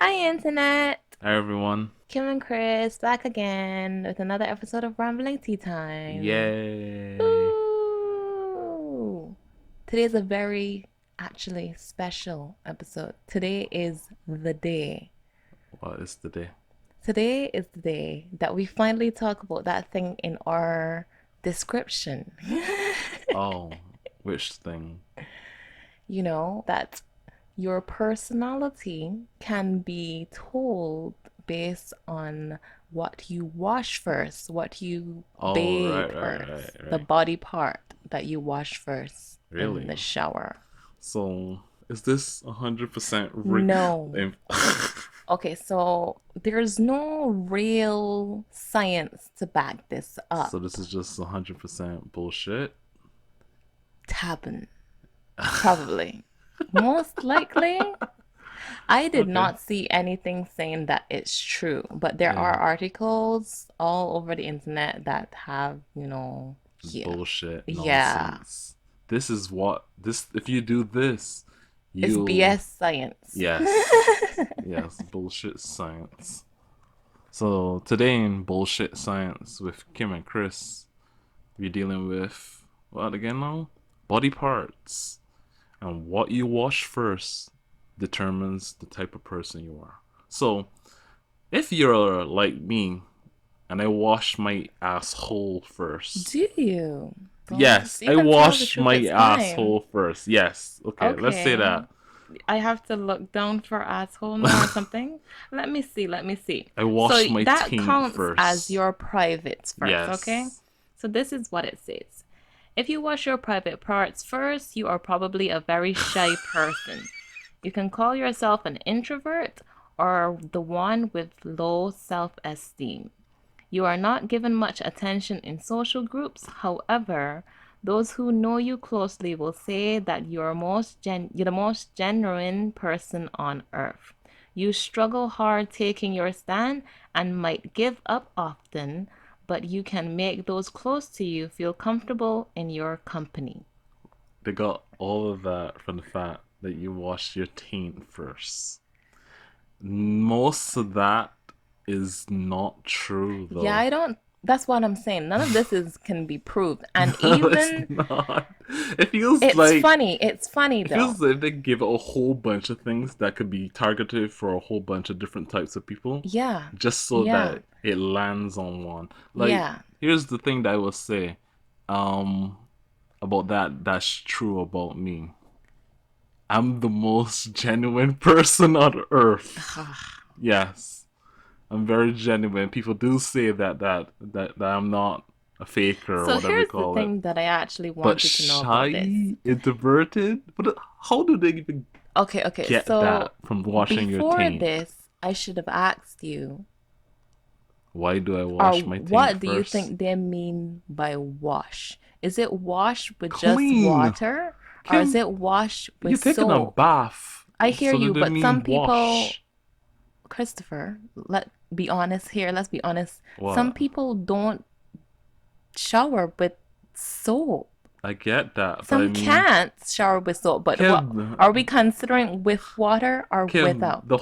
Hi, Internet. Hi everyone. Kim and Chris back again with another episode of Rambling Tea Time. Yay. Ooh. Today is a very actually special episode. Today is the day. What is the day? Today is the day that we finally talk about that thing in our description. Oh, which thing? That your personality can be told based on what you wash first, what you Oh, bathe right, right, first, right, the right. body part that you wash first in the Really? shower. So, is this 100% No. Okay, so there's no real science to back this So up. this is just 100% bullshit? Tabun, probably. Most likely, I did Okay. not see anything saying that it's true, but there are Yeah, articles all over the internet that have, yeah, bullshit, yeah, nonsense. This if you do this, it's you'll BS science. yes. Yes, bullshit science. So today in bullshit science with Kim and Chris, we're dealing with what again now? Body parts. And what you wash first determines the type of person you are. So if you're like me and I wash my asshole first. Do you? Well, Yes, you I can tell the wash truth, my it's fine. asshole first. Yes. Okay, let's say Okay. that. I have to look down for asshole now or something. Let me see. I So wash my that taint counts as first. your privates first, okay? Yes. So this is what it says. If you wash your private parts first, you are probably a very shy person. You can call yourself an introvert or the one with low self esteem. You are not given much attention in social groups. However, those who know you closely will say that you're the most genuine person on earth. You struggle hard taking your stand and might give up often, but you can make those close to you feel comfortable in your company. They got all of that from the fact that you wash your taint first. Most of that is not true Yeah, though. I don't that's what I'm saying. None of this is can be proved. And No, it's even not. It feels it's like funny. It's funny it though. feels like they give a whole bunch of things that could be targeted for a whole bunch of different types of people, Yeah. just so Yeah. that it lands on one. Like, Yeah. here's the thing that I will say, um, about that's true about me. I'm the most genuine person on earth. Yes, I'm very genuine. People do say that I'm not a faker or So whatever you here's the call it. thing that I actually But wanted to know about this. shy, introverted. But how do they even Okay. get So that from washing your before taint? this, I should have asked you, Why do I or wash my taint what do you first? think they mean by wash? Is it wash with just Clean. water, or is Kim, it wash with you're taking a soap? bath, I hear so you, that they but mean some people, wash. Christopher, let be honest here, let's be honest. Some What? people don't shower with soap. I get that, but I Some mean, can't shower with soap, but what Kim, are we considering with water or Kim, without? the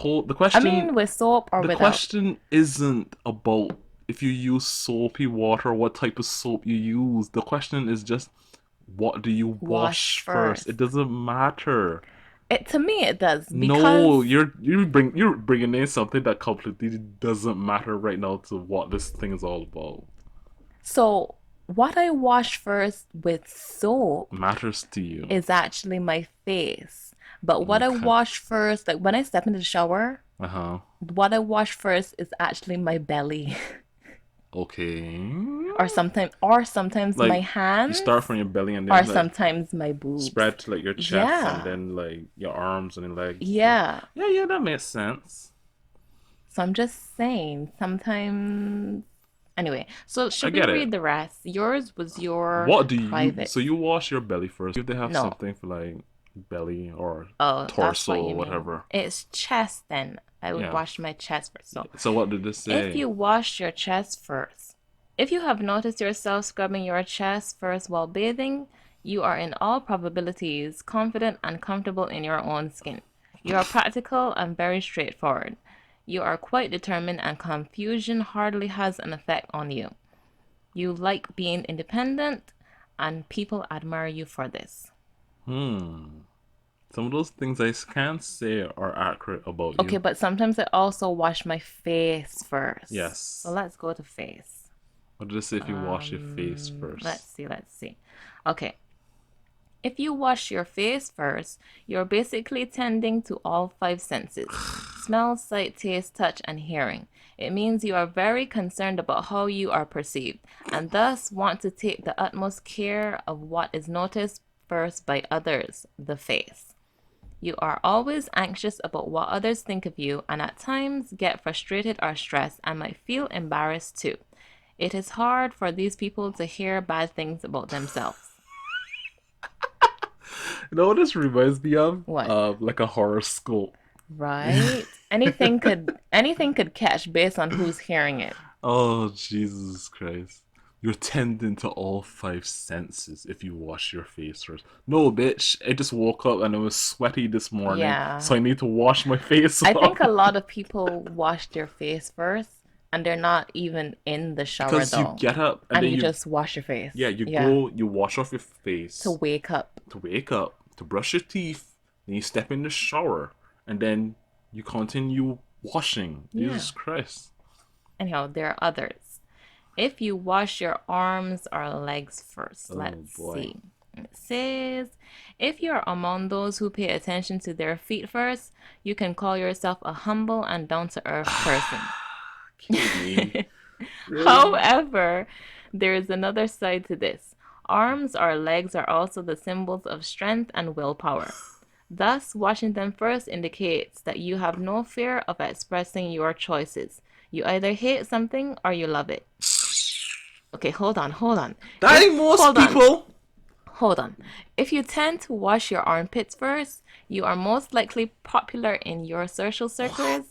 I question mean, with soap or the without. question isn't about if you use soapy water, what type of soap you use. The question is just what do you Wash wash first? It first. doesn't matter. It to me it does No, because you're bringing in something that completely doesn't matter right now to what this thing is all about. so what I wash first with soap Matters to you. is actually my face. But what I Okay. wash first, like when I step into the shower, Uh huh. what I wash first is actually my belly. Okay. or sometimes my Like you start hands from your belly and or then like sometimes my boobs. spread to like your chest and Yeah. then like your arms and your legs. So Yeah. yeah, yeah, that makes sense. So I'm just saying, sometimes. Anyway, so I should we get it. read the rest? Yours was your What do you? private. So you wash your belly first. If they have No. something for like belly or Oh, that's torso what or you mean. whatever. It's chest then. I would Yeah. wash my chest first. So So what did this if say? you wash your chest first, if you have noticed yourself scrubbing your chest first while bathing, you are in all probabilities confident and comfortable in your own skin. You are practical and very straightforward. You are quite determined, and confusion hardly has an effect on you. You like being independent, and people admire you for this. Hmm. Some of those things I can't say are accurate about Okay, you. but sometimes I also wash my face first. So Yes. let's go to face. What did it say if you wash your face Let's first? see, let's see. Okay, if you wash your face first, you're basically tending to all five senses: smell, sight, taste, touch, and hearing. It means you are very concerned about how you are perceived and thus want to take the utmost care of what is noticed first by others, the face. You are always anxious about what others think of you and at times get frustrated or stressed and might feel embarrassed too. It is hard for these people to hear bad things about themselves. You know what this reminds me of? What? Like a horoscope. Right? Anything could catch based on who's hearing it. Oh, Jesus Christ. You're tending to all five senses if you wash your face first. No, bitch. I just woke up and I was sweaty this morning, Yeah. so I need to wash my face I off. think a lot of people wash their face first and they're not even in the shower Because you though. get up and And then you you, just wash your face. yeah, you Yeah. go, you wash off your To face wake up. to wake up, to brush your teeth, then you step in the shower, and then you continue washing. Yeah. Jesus Christ. Anyhow, there are others. If you wash your arms or legs first, Oh let's boy. see. It says, if you're among those who pay attention to their feet first, you can call yourself a humble and down to earth person. Kidding me. Really? However, there is another side to this. Arms or legs are also the symbols of strength and willpower. Thus, washing them first indicates that you have no fear of expressing your choices. You either hate something or you love it. Okay, hold on. That ain't most Hold on, people. hold on. If you tend to wash your armpits first, you are most likely popular in your social circles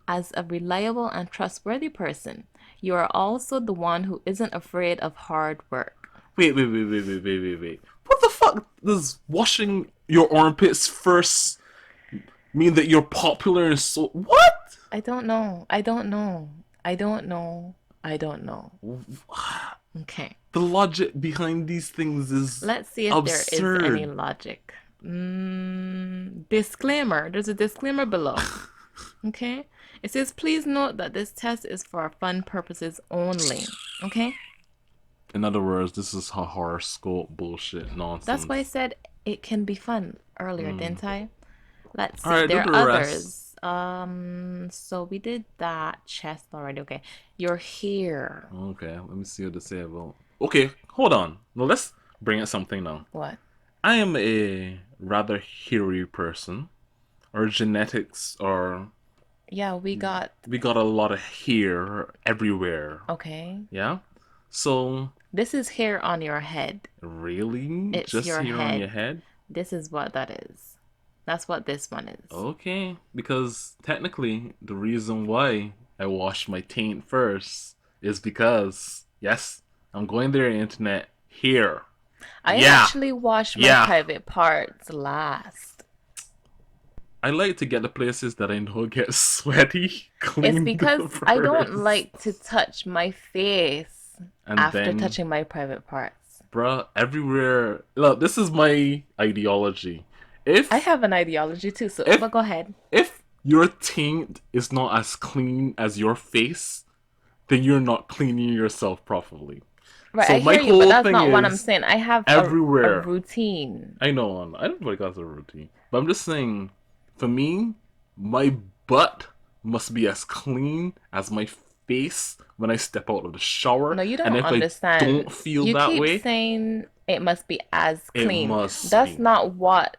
as a reliable and trustworthy person. You are also the one who isn't afraid of hard work. Wait. What the fuck does washing your armpits first mean that you're popular and so. What? I don't know. I don't know. I don't know. I don't know. Okay. The logic behind these things is Let's see if there is any absurd. logic. Disclaimer. There's a disclaimer below. Okay? It says, please note that this test is for fun purposes only. Okay? In other words, this is horoscope bullshit That's why I nonsense. said it can be fun earlier, didn't I? Let's see. Alright, do There the are rest. others. So we did that chest already. Okay. Your hair. Okay, let me see what to say about. Okay, hold on. No, let's bring it something now. What? I am a rather hairy person. Our genetics are. Yeah, we got. We got a lot of hair everywhere. Okay. Yeah? So, This is hair on your head. really? It's Just your hair on your head. head? This is what that is. That's what this one is. Okay, because technically, the reason why I wash my taint first is because, yes, I'm going there, internet, here. I Yeah, actually wash my yeah. private parts last. I like to get the places that I know get sweaty It's cleaned because I don't first. like to touch my face And after then, touching my private parts. bruh, everywhere. Look, this is my ideology. If I have an ideology too, so if but go ahead. if your taint is not as clean as your face, then you're not cleaning yourself properly. Right, So I my hear you, but whole that's thing not what I'm is saying. I have a everywhere. routine. I know, I don't think that's a routine, but I'm just saying, for me, my butt must be as clean as my face when I step out of the shower. No, you And don't if I understand. don't feel You that keep way, saying it must be as it clean. must That's be. not what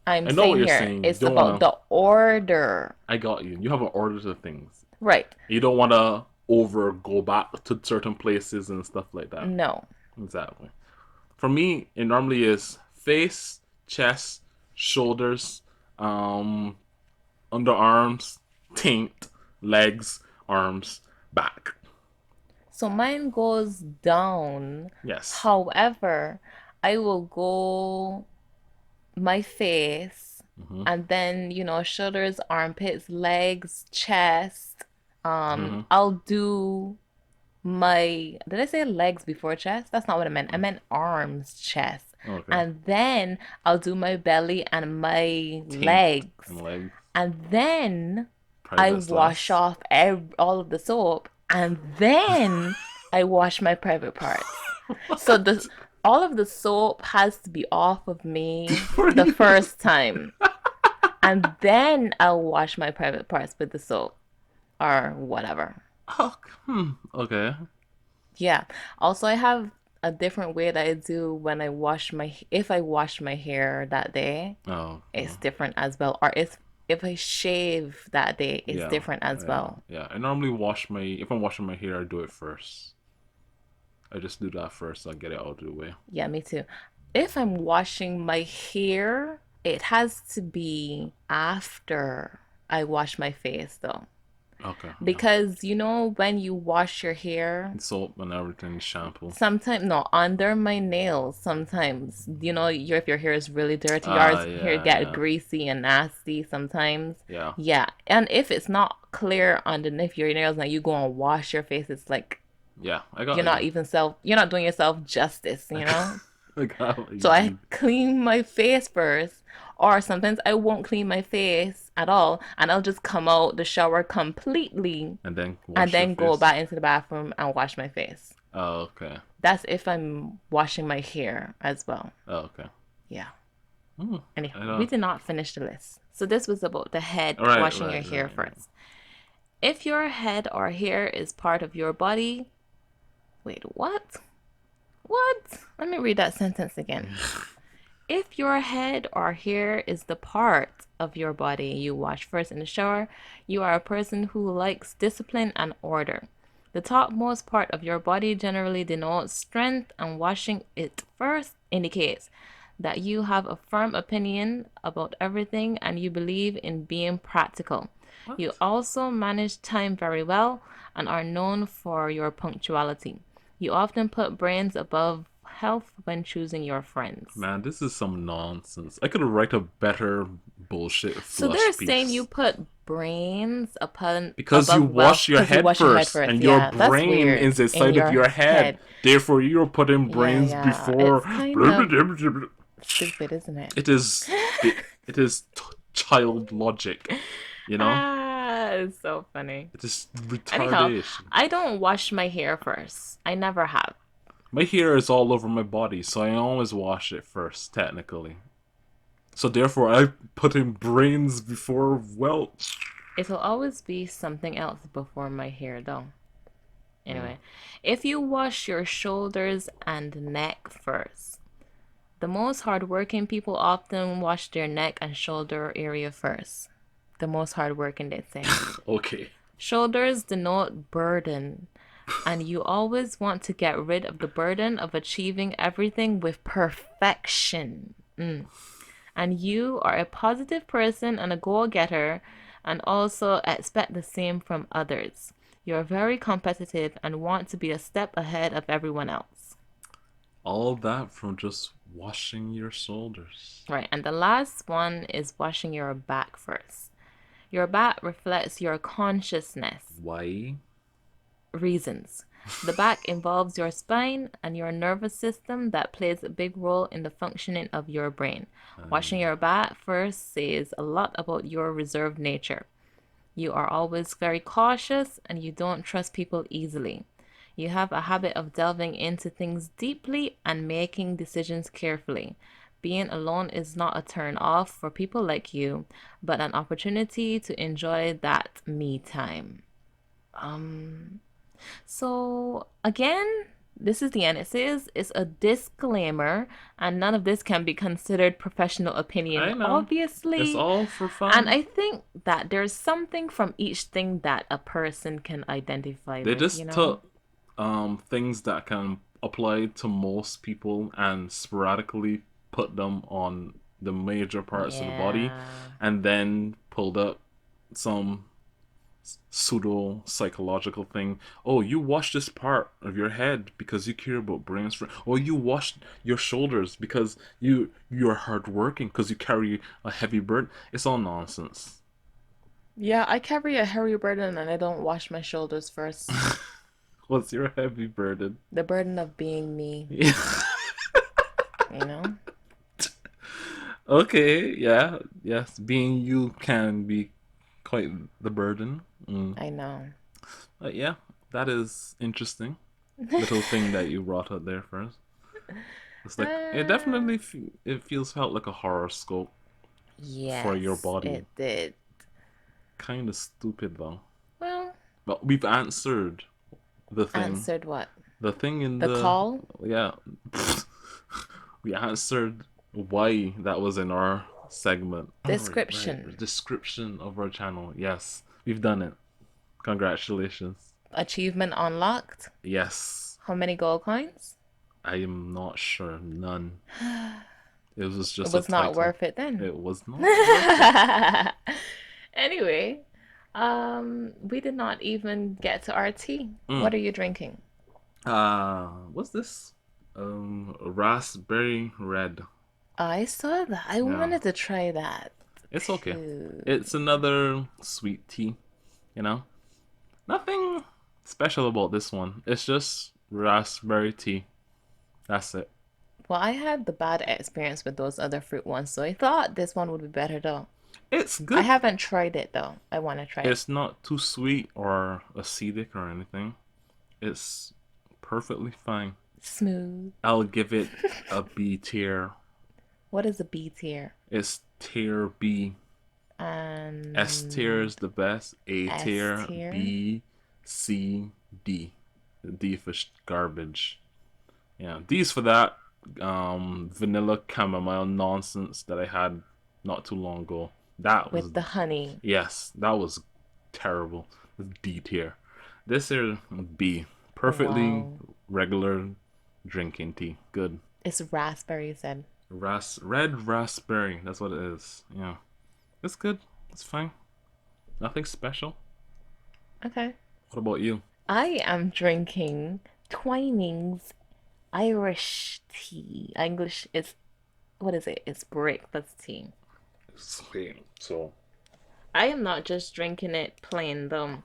I'm I know what saying you're here. saying. You It's don't about wanna. the order. I got you. You have an order to things. Right. You don't wanna over go back to certain places and stuff like that. No. Exactly. For me, it normally is face, chest, shoulders, um, underarms, taint, legs, arms, back. So mine goes down. Yes. However, I will go my face, Mm-hmm. And then, shoulders, armpits, legs, chest. Mm-hmm. I'll do did I say legs before chest? That's not what I meant. I meant arms, chest. Okay. And then I'll do my belly and my Taint legs. and legs. And then I Privates wash last. off all of the soap. And then I wash my private parts. So What? all of the soap has to be off of me Before the you. first time. And then I'll wash my private parts with the soap or whatever. Oh, okay. Yeah. Also, I have a different way that I do when if I wash my hair that day, Oh, it's different as well. Or if I shave that day, it's yeah, different as yeah, well. yeah. I normally wash my. If I'm washing my hair, I do it first. I just do that first. I get it out of the way. Yeah, me too. If I'm washing my hair, it has to be after I wash my face though. Okay, yeah. Because when you wash your hair, Soap and everything, shampoo. sometimes, no, under my nails, sometimes, if your hair is really dirty, Ah, yours hair yeah, get yeah, greasy and nasty sometimes. yeah. Yeah. And if it's not clear underneath your nails and you go and wash your face, it's like Yeah, I got you. you're not doing yourself justice, I got, I got what you So I mean. clean my face first, or sometimes I won't clean my face at all, and I'll just come out the shower completely And then and wash your then go face. back into the bathroom and wash my face. Oh, okay. That's if I'm washing my hair as well. Oh, okay. Yeah. Hmm. Anyhow, I we know. did not finish the list. So this was about the head Right, washing your right, hair right, right. first. If your head or hair is part of your body, wait, what? What? Let me read that sentence again. If your head or hair is the part of your body you wash first in the shower, you are a person who likes discipline and order. The topmost part of your body generally denotes strength, and washing it first indicates that you have a firm opinion about everything and you believe in being practical. You What? also manage time very well and are known for your punctuality. You often put brains above health when choosing your friends. Man, this is some nonsense. I could write a better bullshit So they're flush saying you piece. put brains upon Because you above wealth wash your because you head wash your head first, first. and your Yeah, that's brain weird is in inside of your your head. head. Therefore, you're putting Yeah, brains yeah. before. It's kind of stupid, isn't it? It is. It is child logic. You know. It's so funny. It is Anyhow, retardation. I don't wash my hair first. I never have. My hair is all over my body, so I always wash it first, technically. So therefore, I put in brains before wealth. It'll always be something else before my hair, though. Mm. Anyway, if you wash your shoulders and neck first, the most hardworking people often wash their neck and shoulder area first. The most hardworking, they say. Okay. Shoulders denote burden, and you always want to get rid of the burden of achieving everything with perfection. And you are a positive person and a goal getter, and also expect the same from others. You're very competitive and want to be a step ahead of everyone else. All that from just washing your shoulders. Right, and the last one is washing your back first. Your back reflects your consciousness. Why? Reasons. The back involves your spine and your nervous system that plays a big role in the functioning of your brain. Washing your back first says a lot about your reserved nature. You are always very cautious and you don't trust people easily. You have a habit of delving into things deeply and making decisions carefully. Being alone is not a turn off for people like you, but an opportunity to enjoy that me time. So again, this is the end. It says it's a disclaimer, and none of this can be considered professional opinion, I know. It's obviously. all for And fun. I think that there's something from each thing that a person can identify They with, you just know? took things that can apply to most people and sporadically put them on the major parts of the body Yeah. and then pulled up some pseudo psychological thing. Oh, you wash this part of your head because you care about brain strength. Or you wash your shoulders because you're hardworking because you carry a heavy burden. It's all nonsense. Yeah, I carry a heavy burden and I don't wash my shoulders first. What's your heavy burden? The burden of being me, Yeah. you know? Okay, yeah, yes. Being you can be quite the burden. Mm. I know. But yeah, that is interesting. Little thing that you brought up there first. It's like it Uh, definitely it feels felt like a horoscope for your yes, body. it did. Kind of stupid though. Well, But we've answered the thing. answered what? The thing in The the call? yeah. We answered why that was in our segment. Oh, right. Description. Description of our channel. Yes, we've done it. Congratulations. Achievement unlocked. Yes. How many gold coins? I am not sure. None. It was It just a was not title. worth it then. It was not worth it. Anyway, we did not even get to our tea. Mm. What are you drinking? What's this? Raspberry red. I saw that. I Yeah, wanted to try that it's okay. too. It's another sweet tea, you know? Nothing special about this one. It's just raspberry tea. That's it. Well, I had the bad experience with those other fruit ones, so I thought this one would be better though. It's I good. haven't tried it though. I want to try it. It's not too sweet or acidic or anything. It's perfectly fine. Smooth. I'll give it a B tier. What is a B tier? It's tier B. S tier And is the best. A S tier, tier? B, C, D. D for garbage. Yeah, D's for that vanilla chamomile nonsense that I had not too long ago. That was With the honey. yes, that was terrible. D tier. This here B. Perfectly Wow. regular drinking tea. Good. It's raspberry, said. Red raspberry. That's what it is. Yeah. It's good. It's fine. Nothing special. Okay. What about you? I am drinking Twinings Irish tea. English is, what is it? It's breakfast tea. Same. So I am not just drinking it plain though.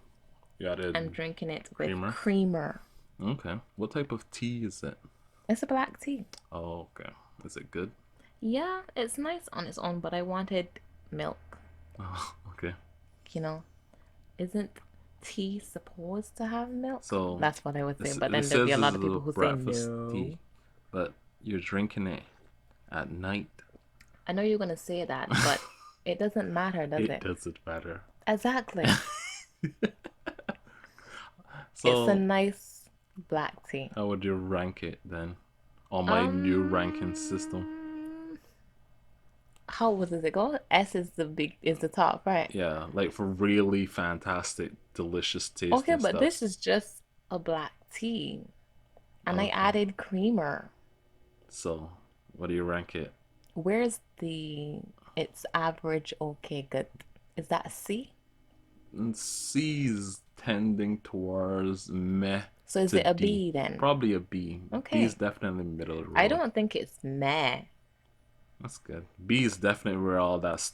you I'm added drinking it with creamer. creamer. Okay. What type of tea is it? It's a black tea. Oh, okay. Is it good? Yeah, it's nice on its own, but I wanted milk. Oh, okay. You know, isn't tea supposed to have milk? So That's what I would say, but it then there'd be says a this lot is of a people who say breakfast no. tea, but you're drinking it at night. I know you're gonna say that, but it doesn't matter, does It it? doesn't matter. Exactly. It's a So nice black tea. how would you rank it then on my new ranking system? Um, how was it go? S is the top, right? Yeah, like for really fantastic, delicious Okay, tasting but stuff. this is just a black tea, and I Okay. added creamer. So what do you rank it? Where's the it's average okay good? Is that a C? C's tending towards meh So is to it a D. B then? Probably a B. B is Okay. definitely middle of the I road. don't think it's meh. That's good. B is definitely where all that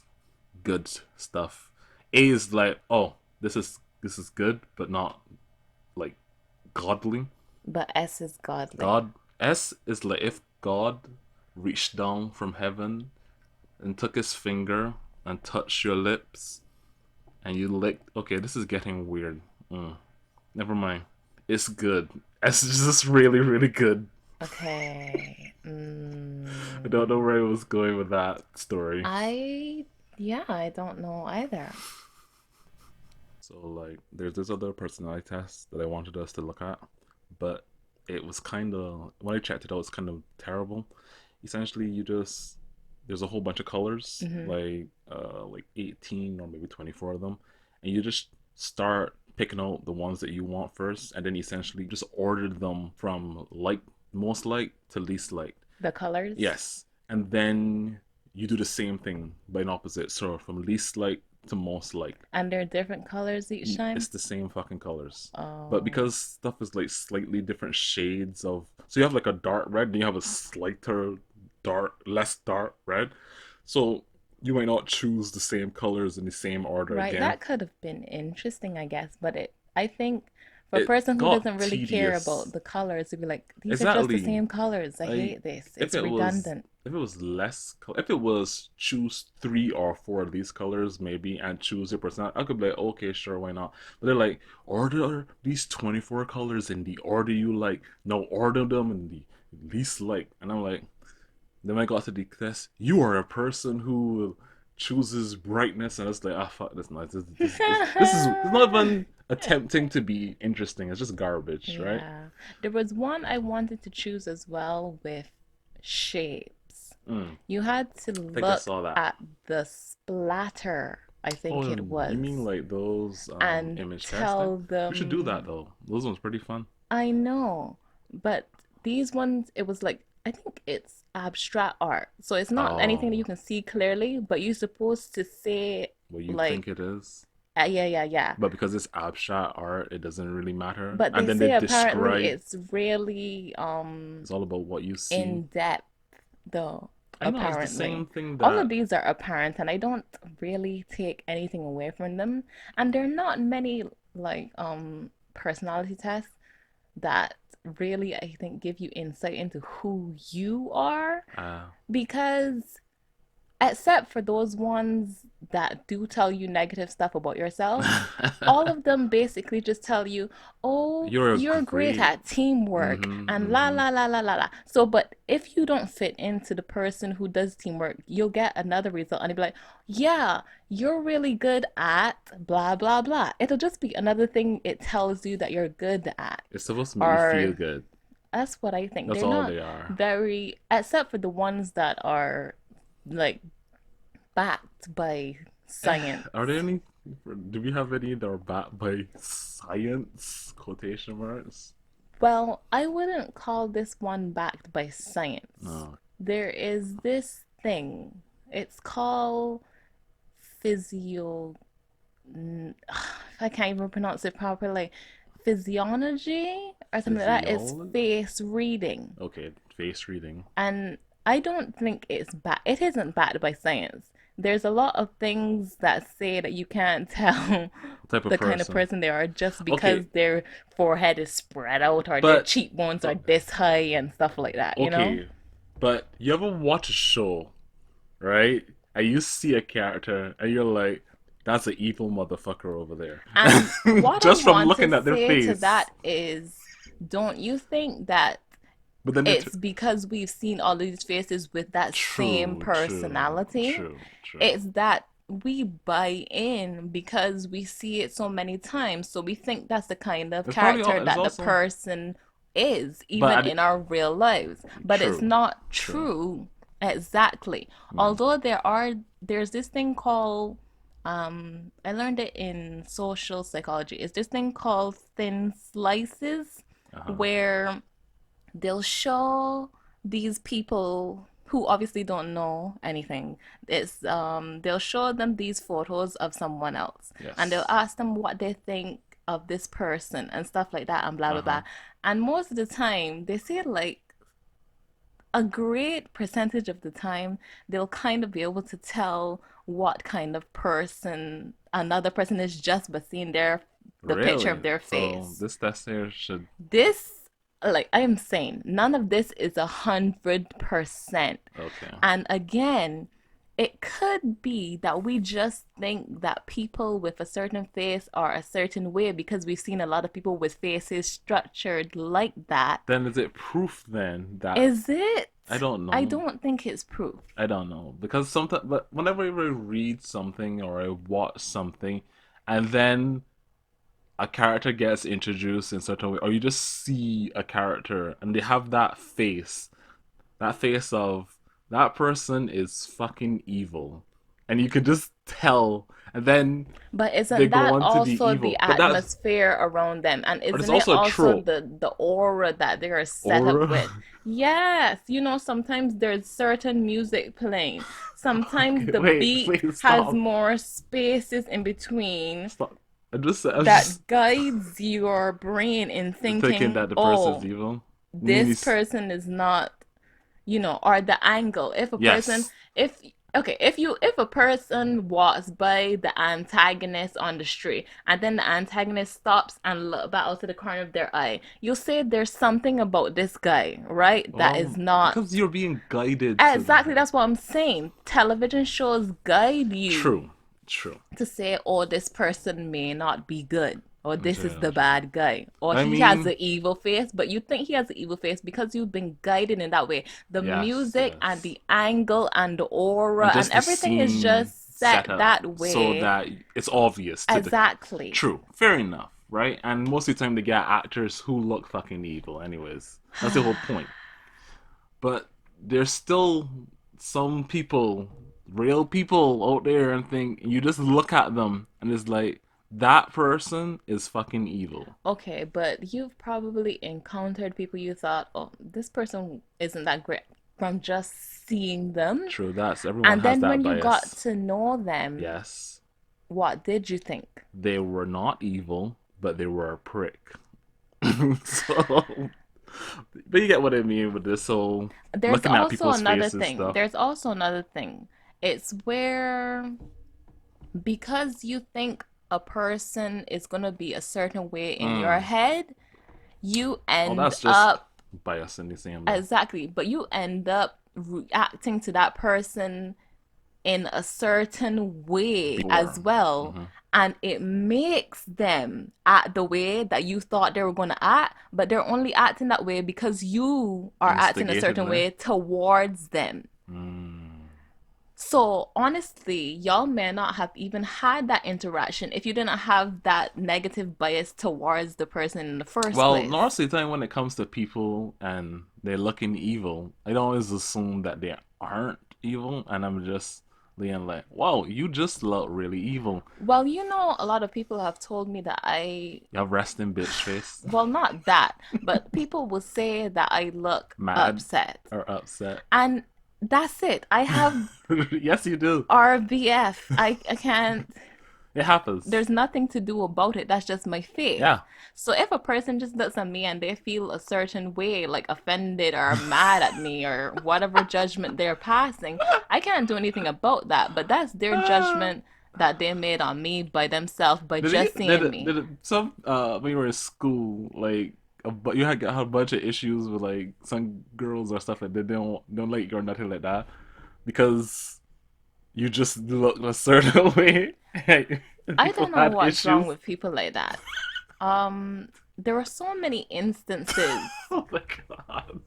good stuff. A is like, oh, this is good, but not like godly. But S is godly. God. S is like if God reached down from heaven and took his finger and touched your lips and you licked. Okay, this is getting weird. Never mind. It's good. S is just really, really good. Okay. I don't know where I was going with that story. I yeah, I don't know either. So like, there's this other personality test that I wanted us to look at, but it was kind of when I checked it out, it's kind of terrible. Essentially, you just there's a whole bunch of colors, Hmm. like 18 or maybe 24 of them, and you just start picking out the ones that you want first, and then essentially just order them from like most liked to least liked. The colors? Yes, and then you do the same thing by an opposite. So from least liked to most like. And they're different colors each It's time? the same fucking colors. But Oh. because stuff is like slightly different shades of, so you have like a dark red, then you have a slighter dark, less dark red. So you might not choose the same colors in the same order Right, again. that could have been interesting, I guess, but I think for a It person who got doesn't really care about tedious. the colors, to be like, these are just the Exactly. same colors. I Like hate this. if It's it was redundant. if it was less if it was choose three or four of these colors maybe and choose your personality, I could be like, okay, sure, why not? But they're like, order these 24 colors in the order you like. No, order them in the least like. And I'm like, then I got to the test. You are a person who chooses brightness, and it's like, ah, fuck, that's nice. This is it's not even attempting to be interesting. It's just garbage, right? Yeah. There was one I wanted to choose as well with shapes. Mm, You had to I think I look saw that. at the splatter, I think Oh, it you mean was, like those and image testing? tell We should do that them, though. Those ones pretty fun. I know, but these ones, it was like, I think it's abstract art. So it's not anything that you Oh, can see clearly, but you're supposed to say, what you like, think it is. yeah, yeah, yeah. But because it's abstract art, it doesn't really matter. But And they then they say apparently describe. it's really It's all about what you see. in depth though, I know it's the same apparently. thing All of that. these are apparent and I don't really take anything away from them. And there are not many like personality tests that really I think give you insight into who you are Uh, because except for those ones that do tell you negative stuff about yourself, all of them basically just tell you, oh, you're a you're great great. at teamwork Mm-hmm. and la Mm-hmm. la la la la la. So, but if you don't fit into the person who does teamwork, you'll get another result and you'll be like, yeah, you're really good at blah blah blah. It'll just be another thing it tells you that you're good at. It's supposed to make you feel Or good. that's what I think. That's They're all not they are. very, except for the ones that are like backed by Are there science. any? Do we have any that are backed by science? Quotation marks. Well, I wouldn't call this one backed by science. No. There is this thing. It's called physio. I can't even pronounce it properly. Physiology or something like that. It's Physiology. face reading. Okay, face reading. And I don't think it isn't backed by science. There's a lot of things that say that you can't tell What type of the kind of person? person they are just because Okay, their forehead is spread out or their but cheekbones are uh, this high and stuff like that, you know? okay, but you ever watch a show, right? And you see a character, and you're like, "That's an evil motherfucker over there," And what I just from want to looking at their say to face. that is, don't you think that But then it's because we've seen all these faces with that same true, true, personality? true, true. It's that we buy in because we see it so many times. So we think that's the kind of It's probably character all. It's that the also, person is, but even in our real lives. But it's true, not true. true exactly. Mm. Although there's this thing called, I learned it in social psychology. It's this thing called thin slices Uh huh. where they'll show these people who obviously don't know anything. It's they'll show them these photos of someone else and they'll Yes. ask them what they think of this person and stuff like that and blah Uh blah blah. huh. And most of the time they say like a great percentage of the time they'll kind of be able to tell what kind of person another person is just by seeing the picture Really? of their So face. this test here should. This, like I am saying, none of this is 100%. Okay. And again, it could be that we just think that people with a certain face are a certain way because we've seen a lot of people with faces structured like that. Then is it proof then that Is it? I don't I know. don't think it's proof. I don't know because sometimes, but whenever I read something or I watch something, and then a character gets introduced in certain way, or you just see a character and they have that face of that person is fucking evil. and you can just tell, and then But they isn't go that on to the also the evil. But that's atmosphere around them? And but it's isn't it also a also trope. the aura that they are set up Aura. with? Yes, sometimes there's certain music playing. Sometimes Okay, the wait, beat please has stop. more spaces in between Stop. I was just that guides your brain in thinking thinking, that the person is oh, evil. I mean, this person is not, or the angle. If a person, yes. if okay, if a person walks by the antagonist on the street and then the antagonist stops and look back out to the corner of their eye, you'll say there's something about this guy, right? That is Well, not because you're being guided to. exactly. That's what I'm saying. Television shows guide you True. True. to say, oh, this person may not be good, or this is True. the True. bad guy, or I he has mean, an evil face, but you think he has an evil face because you've been guided in that way. The yes, music and yes. the angle and the aura And and just the everything is scene just set set up that so way. that it's obvious to the. Exactly. True. Fair enough, right? And most of the time they get actors who look fucking evil, anyways. That's the whole point. But there's still some people, real people out there, and think you just look at them and it's like that person is fucking evil. Okay, but you've probably encountered people you thought, oh, this person isn't that great from just seeing them. True, that's everyone And has then that when you got bias. to know them, Yes, what did you think? they were not evil, but they were a prick. So, but you get what I mean with this whole There's looking at also people's another faces thing. stuff. There's also another thing. It's where because you think a person is going to be a certain way in your Mm. head, you Oh, end that's just up bias in the same though. exactly, but you end up reacting to that person in a certain way Before. as well. Mm-hmm. And it makes them act the way that you thought they were going to act, but they're only acting that way because you are acting a Instigated certain there. way towards them. Mm. So honestly, y'all may not have even had that interaction if you didn't have that negative bias towards the person in the first Well, place. mostly time when it comes to people and they're looking evil, I always assume that they aren't evil, and I'm just being like, "Wow, you just look really evil." Well, a lot of people have told me that You have resting bitch face, well, not that, but people will say that I look mad upset. or upset. And that's it. I have Yes, you do. RBF. I can't It happens. there's nothing to do about it. That's just my face. Yeah. So if a person just looks at me and they feel a certain way, like offended or mad at me or whatever judgment they're passing, I can't do anything about that. But that's their judgment that they made on me by themselves by Did you just seeing me. did it, some when you were in school like but you had got a bunch of issues with like some girls or stuff like that they don't like you or nothing like that because you just look a certain way and I people don't know had what's wrong issues. with people like that. There are so many instances, Oh my god.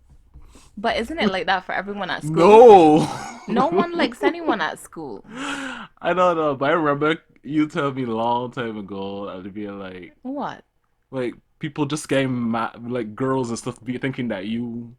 but isn't it like that for everyone at school? No. No one likes anyone at school. I don't know, but I remember you told me a long time ago I'd be What? like people just getting mad like girls and stuff be thinking that you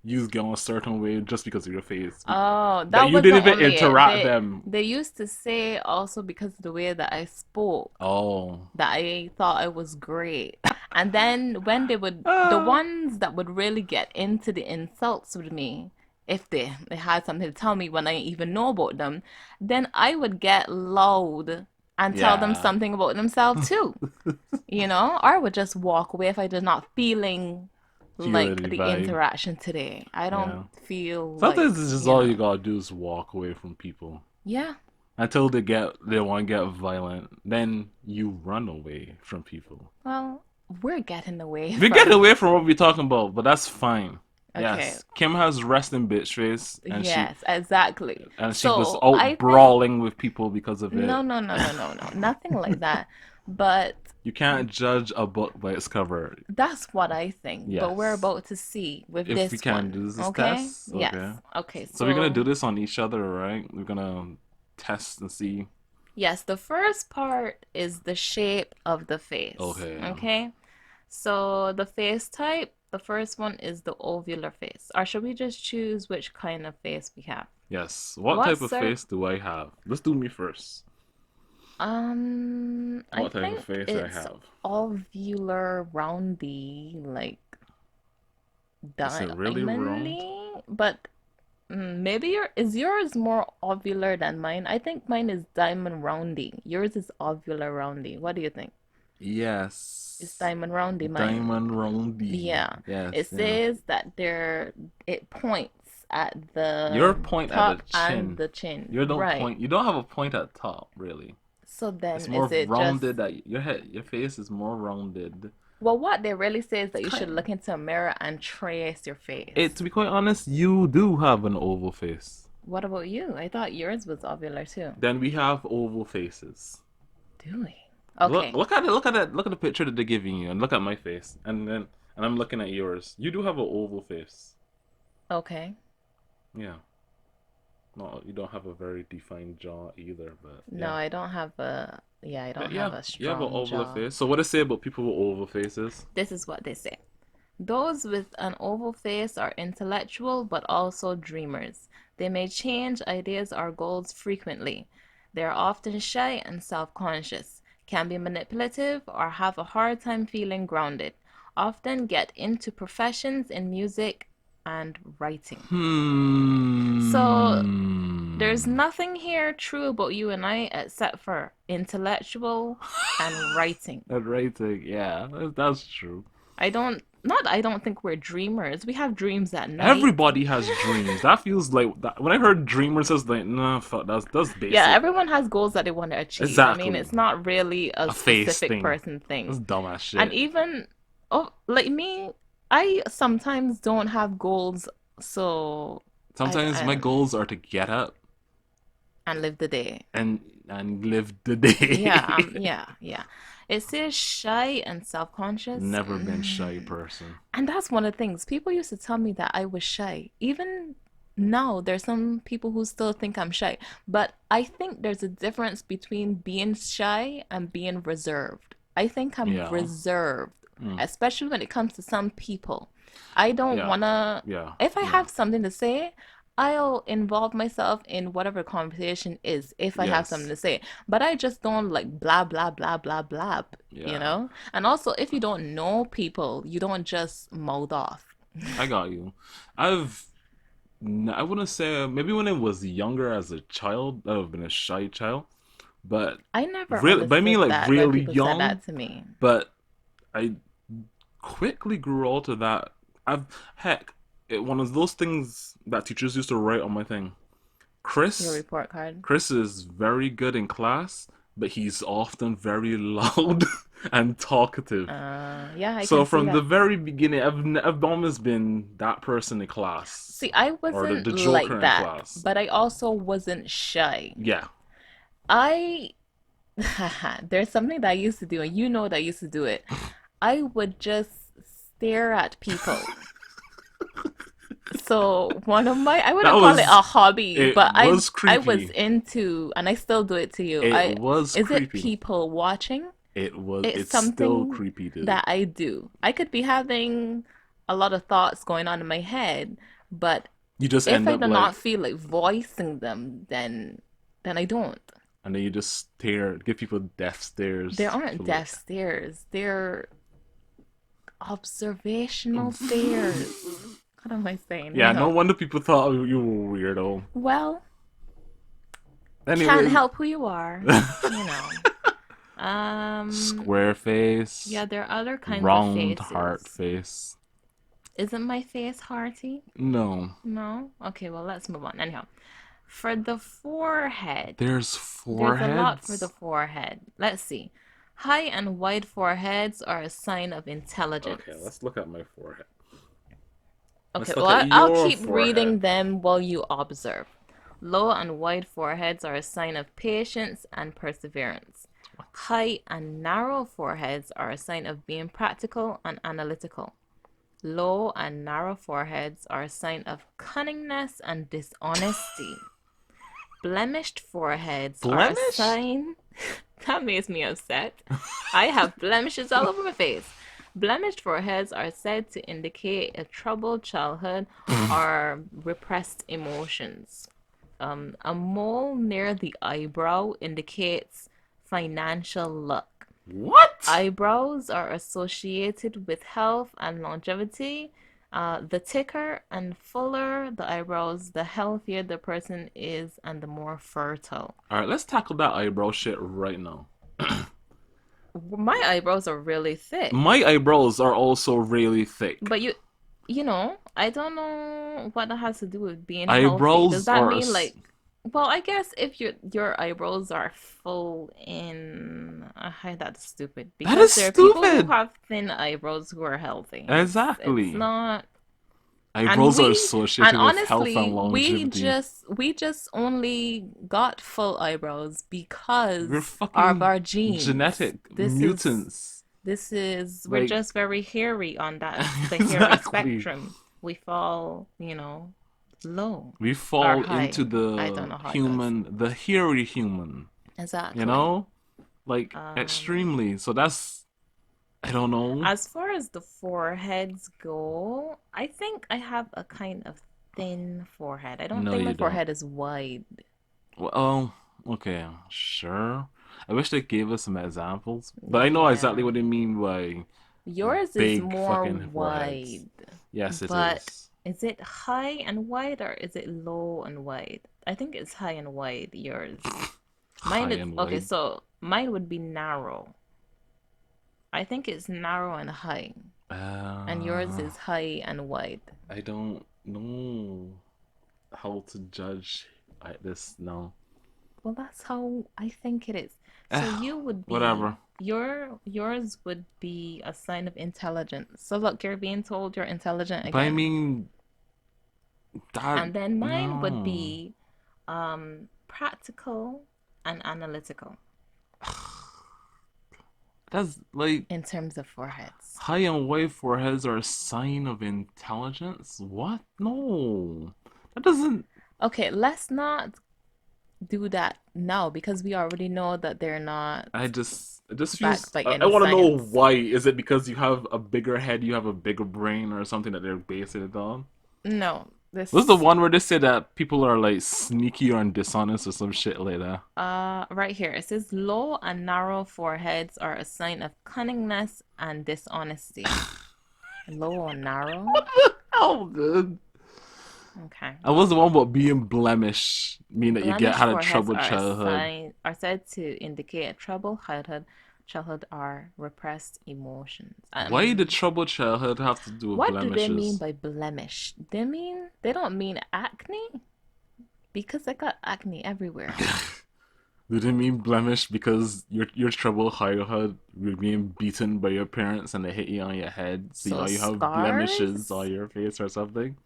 get on a certain way just because of your face. Oh, That that you wasn't didn't even only it. interact They them. they used to say also because of the way that I spoke Oh. that I thought I was great. And then when the Ah. ones that would really get into the insults with me, if they had something to tell me when I even know about them, then I would get loud and tell them Yeah. something about themselves too. Or I would just walk away if I did not feeling Feel like any the vibe. interaction today. I don't Yeah. feel Sometimes like, it's just all you gotta do is walk away from people. yeah. Until they want to get violent. Then you run away from people. Well, we're getting away We get from. away from what we're talking about, but that's fine. Okay. Yes. Kim has resting bitch face Yes, exactly. and she was So I out think brawling with people because of no, it. no, no, no, no, no, nothing like that. But You can't judge a book by its cover. that's what I think. But we're Yes. about to see with If we this can one. do this Okay? test, Yes. okay. Okay. So we're gonna do So this on each other, right? We're gonna test and see. yes, the first part is the shape of the face. Okay. Okay? So the face type The first one is the ovular face. Or should we just choose which kind of face we have? Yes. What type What's of our face do I have? Let's do me first. I What type of think face I it's have? ovular roundy, like Is it really round? diamondly, but maybe yours more ovular than mine? I think mine is diamond roundy. Yours is ovular roundy. What do you think? It's Yes. diamond roundy mine. Diamond roundy. Yeah. It Yes, yeah. says that it points at Your the point at the top and chin. the chin. You don't Right. point. You don't have a point at top, really. So It's then more is it just rounded. At your head, your face is more rounded. well, what they really say is that It's you should kind. look into a mirror and trace your To face. be quite honest, you do have an oval face. What about you? I thought yours was ovular too. Then we have oval faces. Doing. Look, Okay. look at it. Look at it. Look at the picture that they're giving you, and look at my face, and I'm looking at yours. You do have an oval face. Okay. Yeah. No, you don't have a very defined jaw either, but No, yeah. I don't have a yeah, I don't have Yeah, a you have an strong oval jaw. face. So what do they say about people with oval faces? This is what they say. Those with an oval face are intellectual but also dreamers. They may change ideas or goals frequently. They are often shy and self conscious, can be manipulative, or have a hard time feeling grounded. Often get into professions in music and writing. So there's Hmm. nothing here true about you and I except for intellectual and writing. That rating, yeah, that's true. I don't think we're dreamers. We have dreams at night. Everybody has dreams. That feels like that. When I heard dreamers, I was like, nah, fuck, that's Yeah, basic. everyone has goals that they want to achieve. I mean, Exactly, it's not really a a face specific thing. person That's thing. dumbass And shit. even, oh, like me, I sometimes don't have goals, so Sometimes my I goals are to get up and live the day. and live the day. Yeah. It says shy and self-conscious. Never been shy person. And that's one of the things. People used to tell me that I was shy. Even now, there's some people who still think I'm shy. But I think there's a difference between being shy and being reserved. I think I'm Yeah. reserved, Mm. especially when it comes to some people. I don't Yeah. wanna, Yeah. if I Yeah. have something to say, I'll involve myself in whatever conversation is if I have something Yes. to say. But I just don't like blah blah blah blah blah, you Yeah. know? And also if you don't know people, you don't just mouth off. I got you. I've I wouldn't say maybe when I was younger as a child, I've been a shy child, but I never really, but I mean understood like that when really people said young. that to me. But I quickly grew out of that. I've heck, one of those things that teachers used to write on my thing. Your Chris, report card. Chris is very good in class, but he's often very loud and talkative. Yeah, I So can see from the that. very beginning, I've almost been that person in class, See, I or wasn't the joker like in that, class. but I also wasn't shy. Yeah. I there's something that I used to do, and you know that I used to do it. I would just stare at people. So one of my I That wouldn't call it was a hobby, it but was I was creepy. into, and I still do it to you. It I was Is it creepy. people watching? It's It's still something creepy, dude. that I do. I could be having a lot of thoughts going on in my head, but You just if end I up do like, not feel like voicing them, then I don't. and then you just stare, give people death There stares aren't for death like. stares. They're observational stares. What am I saying? Yeah, no Anyhow, wonder people thought you were a weirdo. well, can't Anyways, help who you are, you know. square Yeah, face, there are other kinds of round heart faces. face. Isn't my face hearty? No, No? Okay, well, let's move on. Anyhow, for the forehead, there's there's a lot for the foreheads. forehead. Let's see. High and wide foreheads are a sign of Okay, intelligence. let's look at my forehead. Okay, Let's well, look at I'll your keep forehead. reading them while you observe. Low and wide foreheads are a sign of patience and perseverance. What? High and narrow foreheads are a sign of being practical and analytical. Low and narrow foreheads are a sign of cunningness and dishonesty. Blemished foreheads are a Blemished? sign that makes me upset. I have blemishes all over my face. Blemished foreheads are said to indicate a troubled childhood or repressed emotions. A mole near the eyebrow indicates financial luck. What? Eyebrows are associated with health and longevity. The thicker and fuller the eyebrows, the healthier the person is and the more fertile. All right, let's tackle that eyebrow shit right now. My eyebrows are really thick. My eyebrows are also really thick. But I don't know what that has to do with being healthy. Does Eyebrows that are. mean like, well, I guess if your eyebrows are full in, that's stupid That because is there are people who stupid. have thin eyebrows who are healthy. It's Exactly. not, and Eyebrows are we and associated with health and honestly, we longevity. just we just only got full eyebrows We're because of fucking our genes. genetic This is mutants. we're Like, just very hairy on the hairy exactly. spectrum. We fall, low We or fall into high. I don't the know how it goes. human, the hairy human, you Exactly. know? Like, Um, extremely. So that's, I don't know. as far as the foreheads go, I think I have a kind of thin forehead. I don't No, think my you don't. forehead is wide. Well, okay, sure. I wish they gave us some examples, but I know exactly Yeah. what they mean by Yours is big more fucking foreheads. wide, Yes, it but is. is it high and wide or is it low and wide? I think it's high and wide, yours. Mine High is and okay, wide. so mine would be narrow. I think it's narrow and high, and yours Uh, is high and wide. I don't know how to judge this now. Well, that's how I think it is. So Eh, you would whatever. be yours would be a sign of intelligence. So look, you're being told you're intelligent But I again. mean, that, And then mine would no. be practical and analytical That's like, in terms of foreheads. high and wide foreheads are a sign of intelligence? What? No. That doesn't. Okay, let's not do that now because we already know that they're not It just backed feels. by I any want to know science. why. Is it because you have a bigger head, you have a bigger brain, or something that they're basing it on? No, What's the this one where they say that people are like sneaky or dishonest or some shit like that? right here it says low and narrow foreheads are a sign of cunningness and dishonesty. Low and narrow? Oh, dude. Okay, I was the one about being blemish, mean that you get blemished had a foreheads troubled are a childhood. sign are said to indicate a troubled childhood are repressed emotions. Why did troubled childhood have to do with What do they mean blemishes? by blemish? They don't mean acne because I got acne everywhere. Did it mean blemish because your troubled childhood, you're being beaten by your parents and they hit you on your head, so So now you have blemishes scars, on your face or something?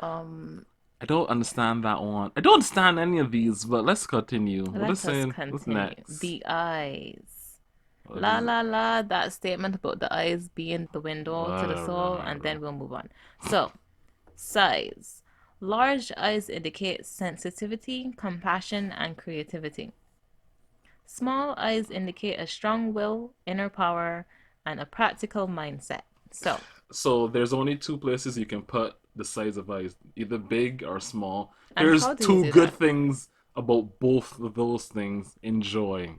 um, I don't understand that one. I don't understand any of these, but let's continue. What is let us saying? What's continue. next? The eyes. What La is la la, that statement about the eyes being the window to the whatever, soul, and whatever. then we'll move on. So, size. Large eyes indicate sensitivity, compassion, and creativity. Small eyes indicate a strong will, inner power, and a practical mindset. So, So there's only two places you can put the size of eyes, either big or small. and Here's how do we two do good that? things about both of those things. Enjoy.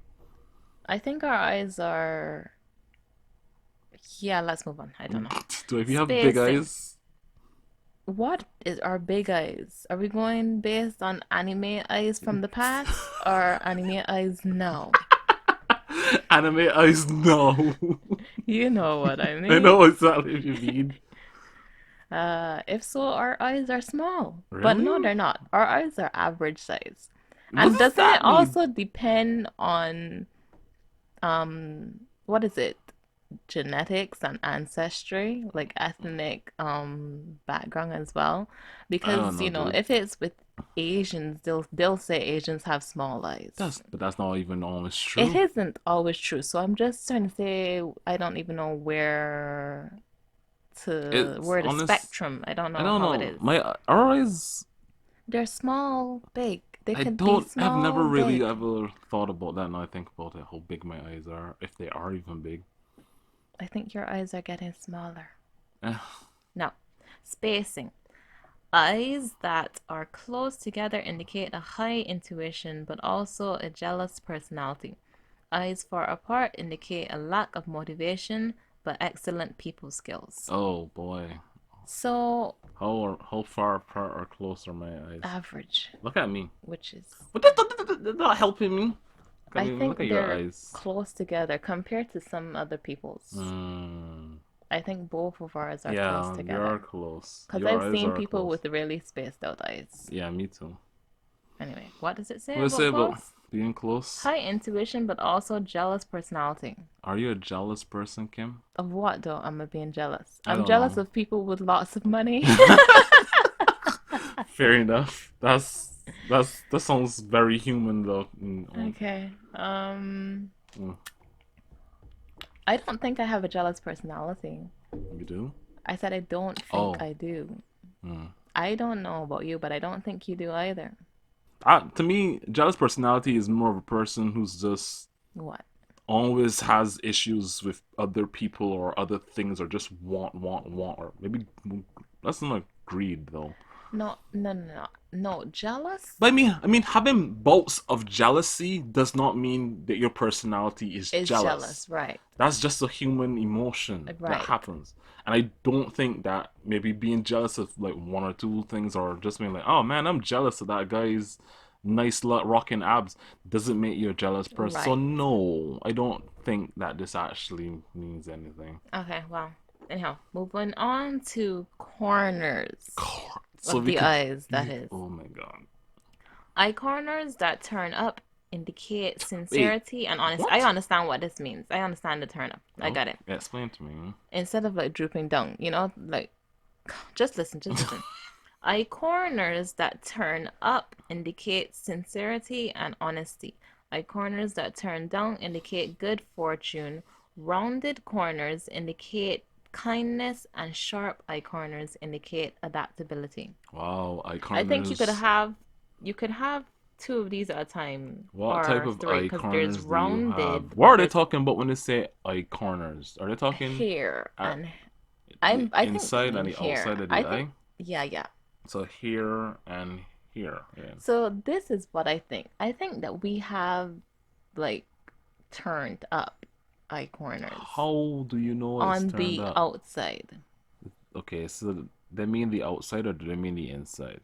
I think our eyes are. Yeah, let's move on. I don't know. Do if you have big Spacing. eyes? What is our big eyes? Are we going based on anime eyes from the past or anime eyes now? Anime eyes? No. You know what I I know mean. exactly what you mean. If so, our eyes are small. But no, Really? they're not. Our eyes are average size. What And does doesn't it that mean? also depend on what is it? Genetics and ancestry, like ethnic background as well. I don't Because, know, dude. if it's with Asians, they'll say Asians have small eyes. That's not even always It true. isn't always true. So I'm just trying to say I don't even know It's where the honest. spectrum. I don't I know don't how it know. is. My our eyes. They're small, big. They I could be don't. I've never small, really big. ever thought about that. Now I think about it, how big my eyes are, if they are even big. I think your eyes are getting smaller. Eh, Now, spacing. Eyes that are close together indicate a high intuition but also a jealous personality. Eyes far apart indicate a lack of motivation but excellent people skills. oh boy. So, How far apart or close are my eyes? average, Look at me. which is, But that's not helping me. I I mean, look think at your they're eyes. close together compared to some other people's. Mm, I think both of ours are close yeah, you're together. close. Because Your I've eyes seen are people close. with really spaced out eyes. Yeah, me too. Anyway, what does it say What do you say about about close? being close? High intuition, but also jealous personality. Are you a jealous person, Kim? Of what though? Am I being jealous? I I'm don't jealous know. of people with lots of money. Fair enough. That sounds very human though. Okay. Mm, I don't think I have a jealous personality. you do? I said I don't think Oh. I do. Mm. I don't know about you, but I don't think you do either. To me, jealous personality is more of a person who's just What? always has issues with other people or other things, or just want, or maybe that's not greed though. No, no, no, no. No, jealous But I mean, having bouts of jealousy does not mean that your personality is is jealous. jealous, right? That's just a human emotion that Right. happens. And I don't think that maybe being jealous of like one or two things, or just being like, oh man, I'm jealous of that guy's nice rocking abs, doesn't make you a jealous person. So Right. no, I don't think that this actually means anything. Okay, well, anyhow, moving on to corners So of we the could, eyes, that is. oh my god. Eye corners that turn up indicate Wait, sincerity and honesty. I what? understand what this means. I understand the turn up. I Oh, got it. explain to me. Instead of like drooping down, like just listen, just listen. Eye corners that turn up indicate sincerity and honesty. Eye corners that turn down indicate good fortune. Rounded corners indicate kindness, and sharp eye corners indicate adaptability. Wow, I icon think is. you could have two of these at a time What type or of three eye because there's corners do you have? rounded, What are they there's talking about when they say eye corners? Are they talking hair at and the I think they inside and mean the outside hair. of I the think eye? yeah, yeah. So here and here. Yeah. So this is what I think. I think that we have like turned up eye corners How do you know it's on turned the up? outside. Okay, so they mean the outside or do they mean the inside?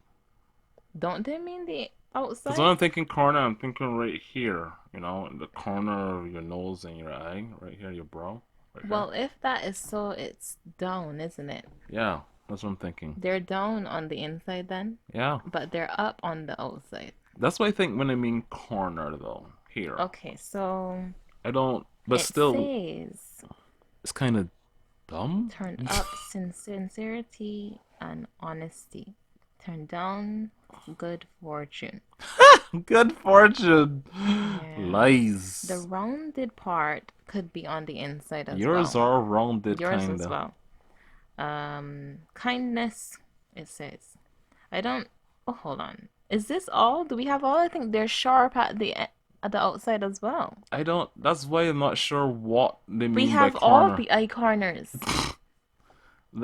Don't they mean the Because when outside? I'm thinking corner, I'm thinking right here, in the corner of your nose and your eye, right here, your brow, right here. Well, if that is so, it's down, isn't it? Yeah, that's what I'm thinking. They're down on the inside then, Yeah, but they're up on the outside. that's what I think when I mean corner, though. Here, Okay, so I don't, but it still, says it's kind of dumb. turn up sincerity and honesty. Turn down good fortune. Good fortune. Yeah. The Lies. rounded part could be on the inside as Yours well. are rounded, Yours as kinda. well. Kindness, it says. I don't. Oh, hold on. Is this all? Do we have all? I think they're sharp at the outside as well. I don't. That's why I'm not sure what they We mean by have all corner. the eye corners.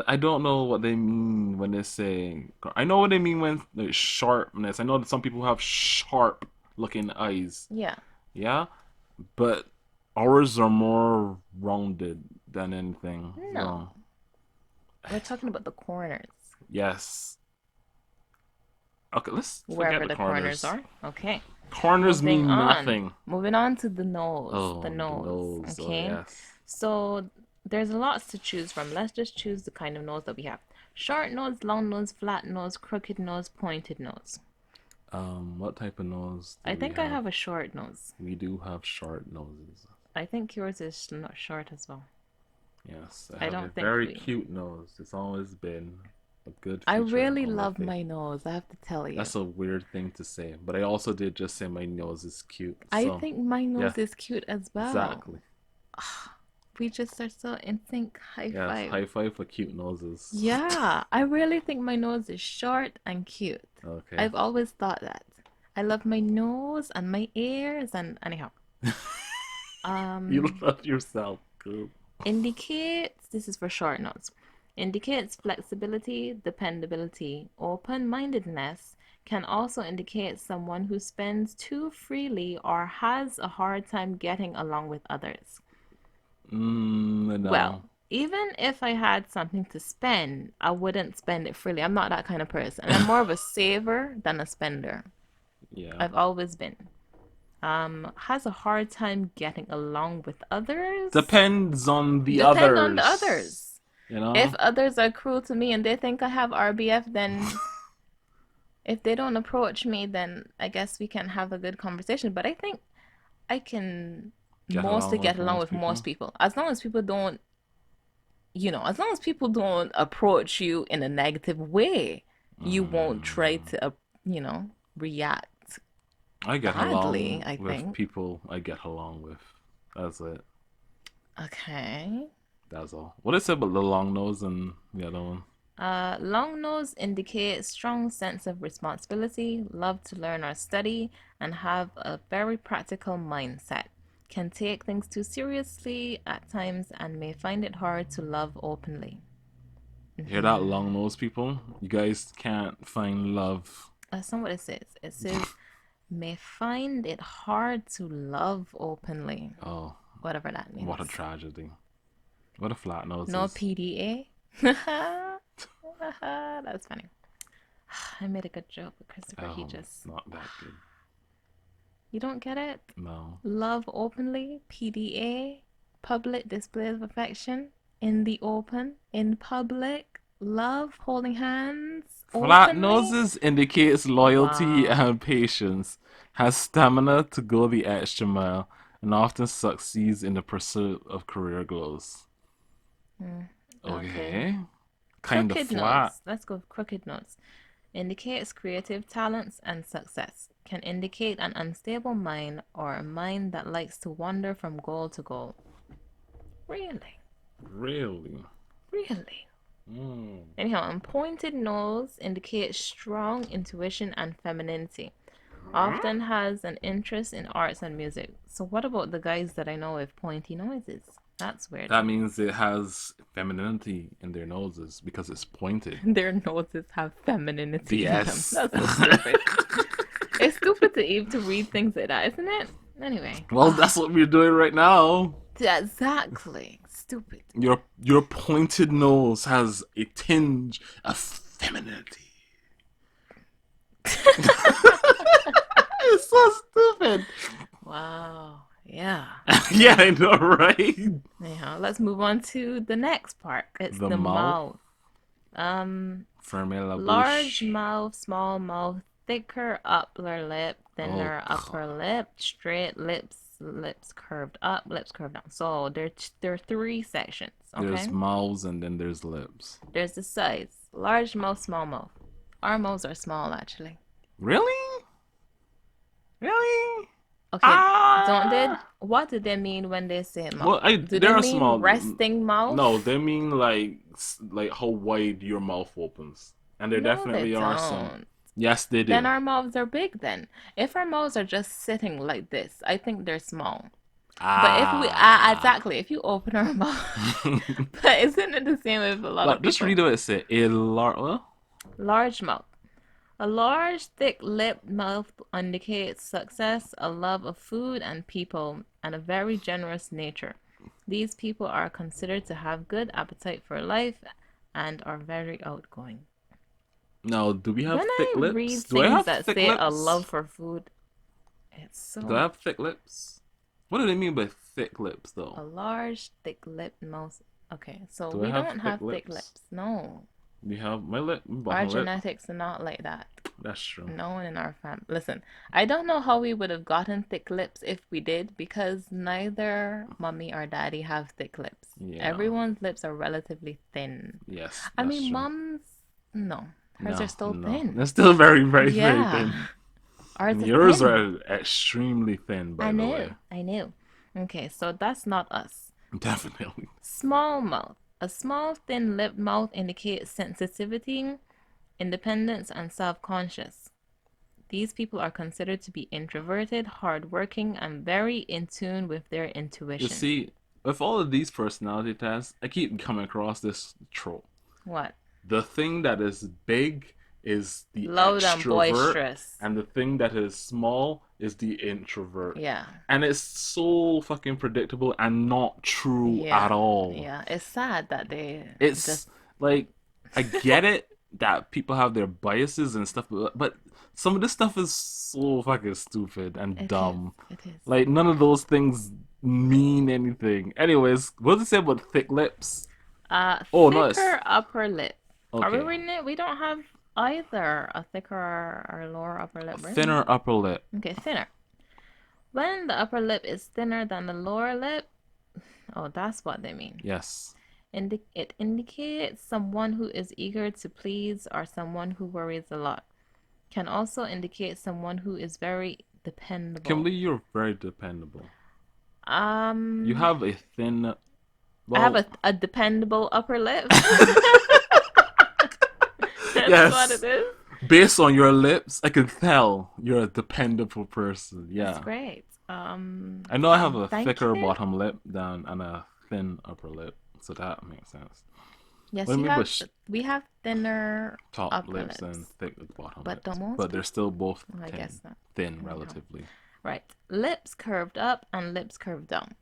I don't know what they mean when they say. I know what they mean when there's sharpness. I know that some people have sharp looking eyes. Yeah. Yeah, but ours are more rounded than anything. No. So We're talking about the corners. yes. Okay, let's forget Wherever the the corners corners. are. Okay. Corners Moving mean on. nothing. Moving on to the nose. The Oh, the nose. nose. Oh Okay. yes. So there's lots to choose from. Let's just choose the kind of nose that we have. Short nose, long nose, flat nose, crooked nose, pointed nose. What type of nose I do we think I have? have a short nose. We do have short noses. I think yours is not short as well. Yes, I I have a don't think very we. cute nose. It's always been a good I feature really on my love face. my nose, I have to tell you. That's a weird thing to say, but I also did just say my nose is cute. I So, think my yeah, nose is cute as well. exactly. We just are so in sync. High Yes, five. high five for cute noses. Yeah, I really think my nose is short and cute. Okay. I've always thought that. I love my nose and my ears and anyhow. You Um, love yourself. Cool. Indicates, this is for short notes, indicates flexibility, dependability, open-mindedness, can also indicate someone who spends too freely or has a hard time getting along with others. Well, No. even if I had something to spend, I wouldn't spend it freely. I'm not that kind of person. I'm more of a saver than a spender. Yeah. I've always been. Has a hard time getting along with others. Depends on the Depend on the others. others. You If know? others are cruel to me and they think I have RBF, then if they don't approach me, then I guess we can have a good conversation. But I think I can Get mostly along get with along most with most people. people. As long as people don't, as long as people don't approach you in a negative way, you won't try Mm, to, react I get badly, along I with think. people I get along with. That's it. Okay. That's all. What is it about the long nose and the other one? Long nose indicates strong sense of responsibility, love to learn or study, and have a very practical mindset. Can take things too seriously at times and may find it hard to love openly. Hear that, long nose people? You guys can't find love. That's not what it says. It says may find it hard to love openly, Oh, whatever that what a means. tragedy. What a flat No noses. PDA. That's funny. I made a good joke with Christopher. He Oh, just, not that good. you don't get it? No. Love openly, PDA, public display of affection, in the open, in public, love, holding hands, Flat openly. noses indicates loyalty Wow. and patience, has stamina to go the extra mile, and often succeeds in the pursuit of career goals. Okay. Okay. Kind of Crooked flat. nose. Let's go with crooked nose. Indicates creative talents and success. Can indicate an unstable mind or a mind that likes to wander from goal to goal. Really? Really? Really? Mm. Anyhow, and pointed nose indicates strong intuition and femininity. Often has an interest in arts and music. So what about the guys that I know with pointy noses? That's weird. That means it has femininity in their noses because it's pointed. Their noses have femininity in them. Yes. That's so stupid. It's stupid to read things like that, isn't it? Anyway. Well, that's what we're doing right now. Exactly. Stupid. Your pointed nose has a tinge of femininity. It's so stupid. Wow. Yeah. Yeah, I know, right? Anyhow, let's move on to the next part. It's The the mouth, mouth. Um, ferme la Large bouche. mouth, small mouth, thicker upper lip, Oh, thinner upper lip, straight lips, lips curved up, lips curved down. So there are three sections, there's okay? mouths and then there's lips. There's the size. Large mouth, small mouth. Our mouths are small actually. Really? Really? Okay, don't they? Ah. What do they mean when they say mouth? Well, I Do there they are mean small. resting No, mouth? they mean like how wide your mouth opens, and there No, they definitely are some. don't. Yes, they Then do. our mouths are big then. If our mouths are just sitting like this, I think they're small. But if we Ah. exactly, if you open our mouth, but isn't it the same with a lot of But just read people? what it said. A large. Large mouth. A large, thick lipped mouth indicates success, a love of food and people, and a very generous nature. These people are considered to have good appetite for life and are very outgoing. No, do we have When thick I read lips? Do I things have that thick say a love lips? for food, it's Do I so have thick lips? What do they mean by thick lips, a though? large, thick lipped mouth. Okay, so Do I we have don't thick have thick lips? lips. No, Do you have my lip, our bottom lip? genetics are not like that. That's true. No one in our family. Listen, I don't know how we would have gotten thick lips if we did, because neither mommy or daddy have thick lips. Yeah. Everyone's lips are relatively thin. Yes, I that's mean, true. mom's, no, hers are No, still no. thin. They're still very, very, very thin. Yeah, ours And is yours thin. are extremely thin, I by the way. knew, I knew. Okay, so that's not us. Definitely. Small mouth. A small, thin-lipped mouth indicates sensitivity, independence, and self-conscious. These people are considered to be introverted, hardworking, and very in tune with their You intuition. see, with all of these personality tests, I keep coming across this trope. What? The thing that is big is the Loud and extrovert, boisterous. and the thing that is small is the introvert. Yeah. And it's so fucking predictable and not true at Yeah. all. Yeah. It's sad that they It's just like, I get it that people have their biases and stuff, but some of this stuff is so fucking stupid and it is. dumb. It is. Like, none of those things mean anything. Anyways, what does it say about thick lips? Oh, no, it's Thicker upper lip. Are we okay. reading it? We don't have either a thicker or lower upper A lip thinner written. upper lip. Okay, thinner. When the upper lip is thinner than the lower lip, oh, that's what they mean. Yes. It indicates someone who is eager to please or someone who worries a lot. Can also indicate someone who is very dependable. Kimberly, you're very dependable. You Um, have a thin, I have well, a dependable upper lip. That's what yes. it is. Based on your lips, I can tell you're a dependable person. That's Yeah. great. I know I have a Thank thicker you. bottom lip than and a thin upper lip, so that makes sense. Yes, Well, you maybe have. We have thinner top upper lips and lips, thick bottom but lips, don't most but they're people? still both I guess not. thin I know. relatively. Right. Lips curved up and lips curved down.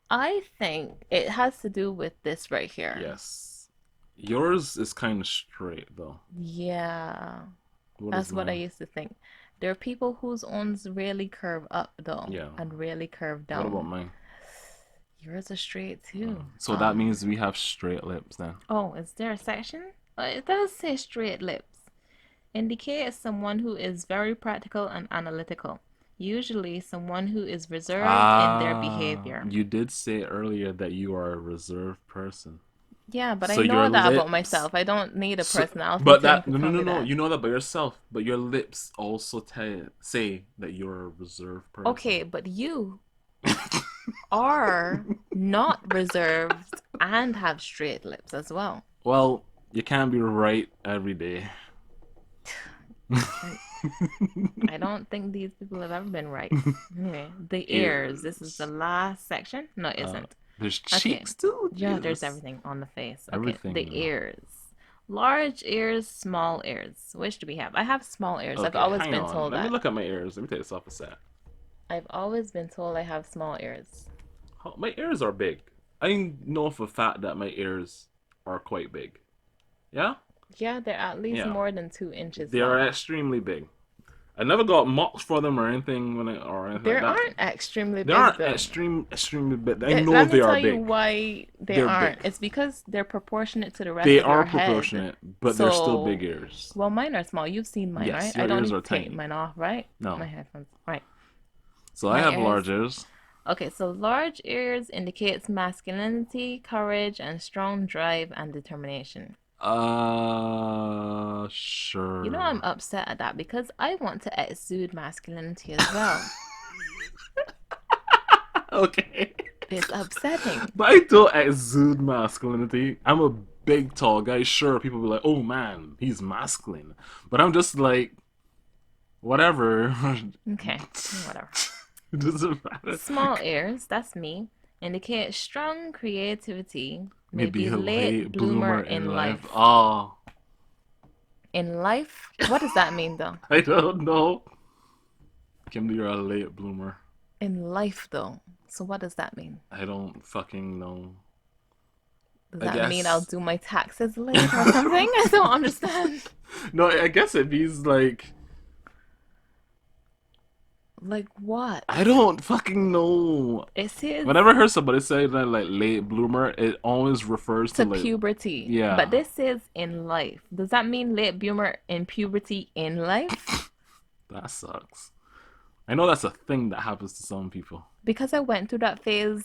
I think it has to do with this right here. Yes. Yours is kind of straight though. Yeah, What is that's what I mine? used to think. There are people whose owns really curve up though, Yeah. and really curve What about down. mine? Yours are straight too. So that means we have straight lips then. Oh, is there a section? It does say straight lips. Indicates someone who is very practical and analytical. Usually someone who is reserved in their behavior. You did say earlier that you are a reserved person. Yeah, but I So your know that about lips, myself. I don't need a so, personality but thing that to no no tell no me no, that. you know that by yourself. But your lips also say that you're a reserved person. Okay, but you are not reserved and have straight lips as well. Well, you can't be right every day. I, I don't think these people have ever been right. Anyway, the ears. This is the Ears. last section. No, it isn't. There's Okay. cheeks too. Yeah, there's Jesus. everything on the face. Okay, Everything. the ears. Large ears, small ears. Which do we have? I have small ears. I've Okay, always hang been on. told Let me that. look at my ears. Let me take this off a set. I've always been told I have small ears. My ears are big. I know for a fact that my ears are quite big. Yeah? Yeah, they're at least Yeah. more than 2 inches They are long. extremely big. I never got mocked for them or anything or anything They like that. aren't extremely They big aren't though. extremely big. I know Let me they are tell you big. why they They're aren't. big. It's because they're proportionate to the rest They of your are head. proportionate, but they're still big So, ears. well, mine are small. You've seen mine, Yes, right? I your don't ears need are to take tiny. mine off, right? No. My headphones. Right. So I My have ears. large ears. Okay, so large ears indicates masculinity, courage, and strong drive and determination. You know I'm Sure. upset at that because I want to exude masculinity as well. Okay. It's upsetting. But I don't exude masculinity. I'm a big, tall guy. Sure, people be like, oh man, he's masculine. But I'm just like, whatever. Okay, whatever. It doesn't matter. Small ears, that's me, indicate strong creativity, Maybe maybe a late late bloomer bloomer in in life. life. Oh, In life? What does that mean though? I don't know. Kim, you're a late bloomer. In life though. So what does that mean? I don't fucking know. Does I that mean I'll guess. do my taxes late or something? I don't understand. No, I guess it means like, Like what? I don't fucking know. It says Whenever I hear somebody say that like late bloomer, it always refers to to like, puberty. But yeah, this says in life. Does that mean late bloomer in puberty in life? that sucks. I know that's a thing that happens to some people. Because I went through that phase,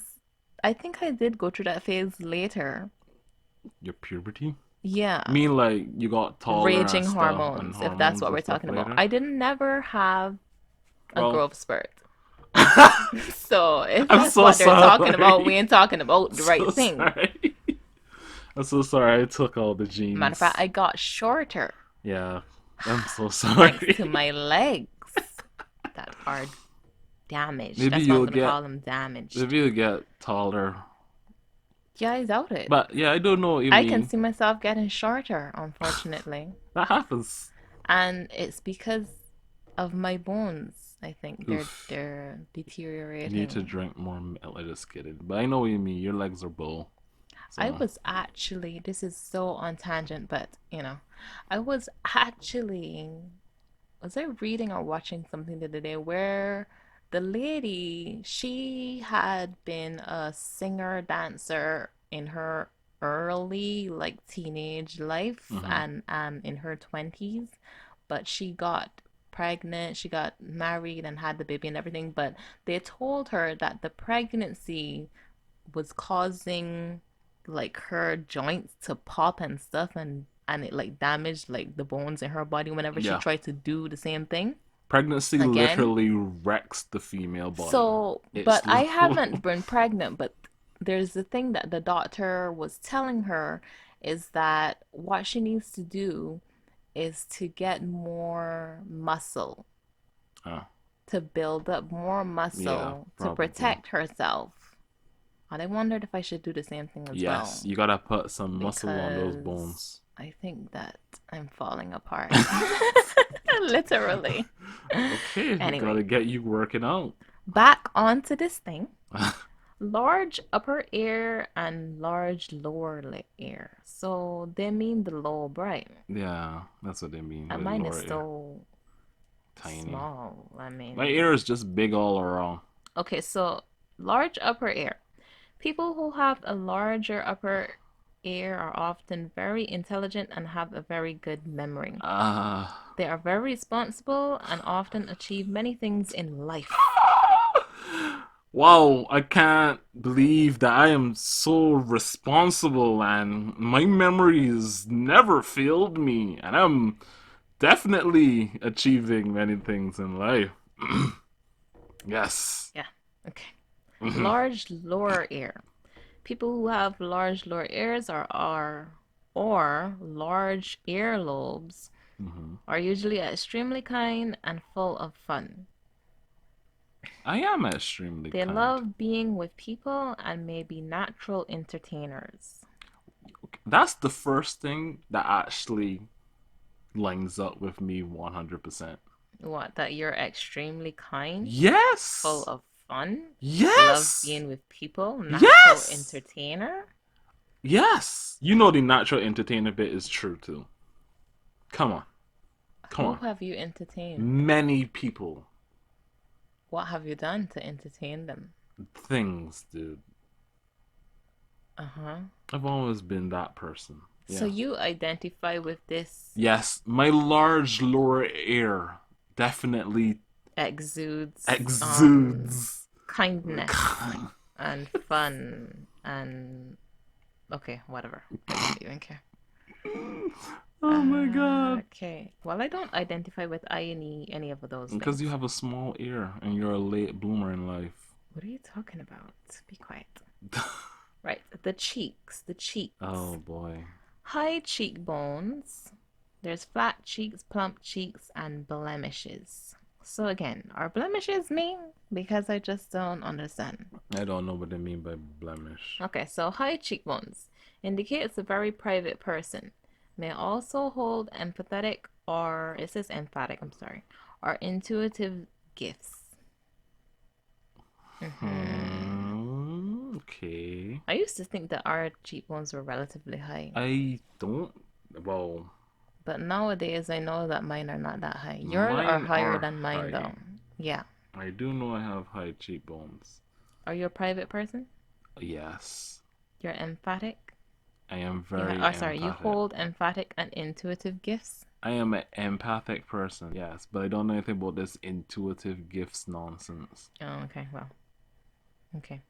I think I did go through that phase later. Your puberty? Yeah. I mean, like you got taller Raging and stuff, and hormones, if that's hormones what and we're stuff talking about. later. I didn't never have a Well, growth spurt. So if I'm that's so what they're talking about, we sorry. ain't talking about the right So thing. sorry. I'm so sorry. I took all the Matter of fact, genes. I got shorter Yeah, I'm so thanks to sorry. my legs that are damaged. Maybe That's what I'm you'll gonna get call them, damaged. maybe you'll get taller. Yeah, I doubt it. But yeah, I don't know what you I can mean. see myself getting shorter, unfortunately. That happens. And it's because of my bones. I think they're Oof. they're You need to deteriorating. drink more milk. I just kidding. But I know what you mean. Your legs are bull. I So, was actually, this is so on tangent, but I was actually, was I reading or watching something the other day where the lady, she had been a singer dancer in her early like teenage life hmm and in her 20s, but she got pregnant, she got married and had the baby and everything, but they told her that the pregnancy was causing like her joints to pop and stuff, and it like damaged like the bones in her body whenever she yeah. tried to do the same thing Pregnancy again. literally wrecks the female body. So, but It's I haven't been pregnant, but there's the thing that the doctor was telling her is that what she needs to do is to get more muscle, uh, to build up more yeah, muscle to probably. protect herself. And I wondered if I should do the same thing as Yes, well, you gotta put some muscle on those because bones. I think that I'm falling apart. Literally. Okay, we Anyway, gotta get you working out. back onto this thing. Large upper ear and large lower ear. So they mean the lobe, right? Yeah, that's what they mean And with mine is lower ear. so Tiny. small. I My ear mean, is just big all around. okay, so large upper ear. People who have a larger upper ear are often very intelligent and have a very good memory. Ah. They are very responsible and often achieve many things in life. Wow, I can't believe that I am so responsible and my memories never failed me and I'm definitely achieving many things in life. Yes. Yeah, okay. hmm Large lower ear. People who have large lower ears or large earlobes hmm are usually extremely kind and full of fun. I am extremely They kind. love being with people and may be natural entertainers. That's the first thing that actually lines up with me 100%. What, that you're extremely kind, full Yes. of fun, love Yes. being with people, natural Yes. entertainer? Yes. You know the natural entertainer bit is true too. Come on. Come Who on. have you entertained? Many people. What have you done to entertain them? Things, dude. Uh-huh. I've always been that person. So Yeah. you identify with this Yes, my large lower ear definitely exudes exudes. kindness and fun and okay, whatever. I don't even care. Oh my god. Okay. Well, I don't identify with any of those Because you things. have a small ear and you're a late bloomer in life. What are you talking about? Be quiet. Right. The cheeks. The Oh cheeks. boy. High cheekbones. There's flat cheeks, plump cheeks, and blemishes. So again, are blemishes mean? Because I just don't understand. I don't know what they mean by blemish. Okay, so high cheekbones indicates a very private person. May also hold empathetic or it says emphatic, I'm sorry, or intuitive gifts. Okay. I used to think that our cheekbones were relatively high, I don't. Well, but nowadays I know that mine are not that high. Yours are mine higher are than mine high. though. Yeah. I do know I have high cheekbones. Are you a private person? Yes, You're emphatic? I am You very oh sorry, you empathic. hold emphatic and intuitive gifts? I am an empathic person, yes, but I don't know anything about this intuitive gifts nonsense. Oh, okay, well, okay.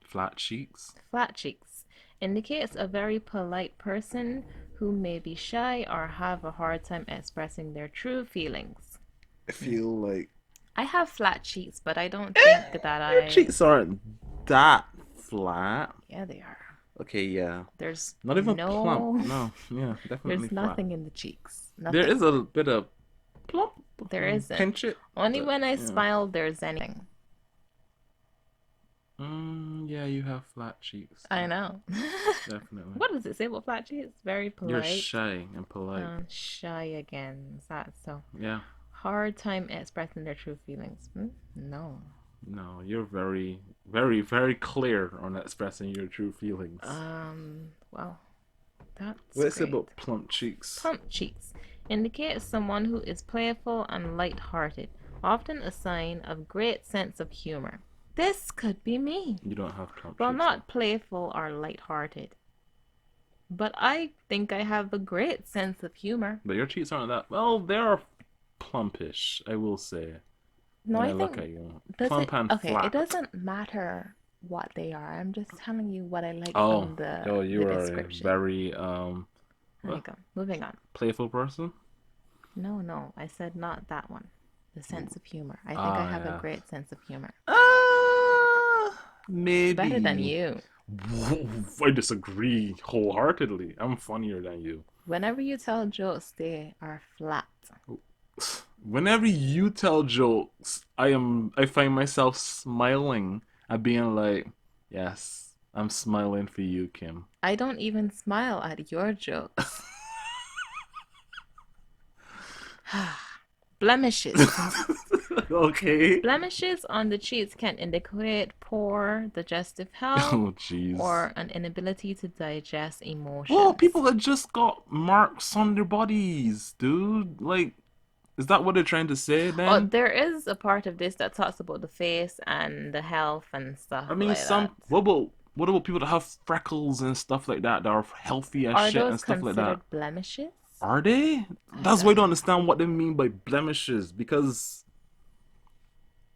Flat cheeks? Flat cheeks indicates a very polite person who may be shy or have a hard time expressing their true feelings. I feel like I have flat cheeks, but I don't think that your I. cheeks aren't that flat. Yeah, they are. Okay, yeah. There's Not even plump. no. No, yeah, definitely There's flat. nothing in the cheeks. There Nothing. is a bit of plump. There isn't. Pinch it, Only but when I yeah. smile, there's anything. Yeah, you have flat cheeks. I know. Definitely. What does it say about flat cheeks? Very You're polite. shy and polite. Shy again. Is that so? Yeah. Hard time expressing their true feelings. No. No, you're very, very, very clear on expressing your true feelings. Well, that's Let's say great. about plump cheeks. Plump cheeks indicate someone who is playful and light-hearted, often a sign of great sense of humor. This could be me. You don't have plump Well, cheeks though. not playful or light-hearted, but I think I have a great sense of humor. But your cheeks aren't that well, they're plumpish, I will say. No, When I I look think at you. does Plump it and okay, it flat. doesn't matter what they are. I'm just telling you what I like Oh, from the oh, the you are a description. very There you what? go. Moving on. Playful person? No, I said not that one. The sense of humor. I think I Ah, have a yeah. great sense of humor. Better than Maybe. you. I disagree wholeheartedly. I'm funnier than you. Whenever you tell jokes, they are flat. Whenever you tell jokes, I find myself smiling and being like, yes, I'm smiling for you, Kim. I don't even smile at your jokes. Blemishes. Okay. Blemishes on the cheeks can indicate poor digestive health Oh, jeez. or an inability to digest Well, people emotions. that just got marks on their bodies, dude. Like, is that what they're trying to say Oh, then? there is a part of this that talks about the face and the health and stuff I mean, like that. what about people that have freckles and stuff like that that are healthy as Are shit those and stuff like that? considered blemishes? Are they? I That's why I don't don't know. understand what they mean by blemishes because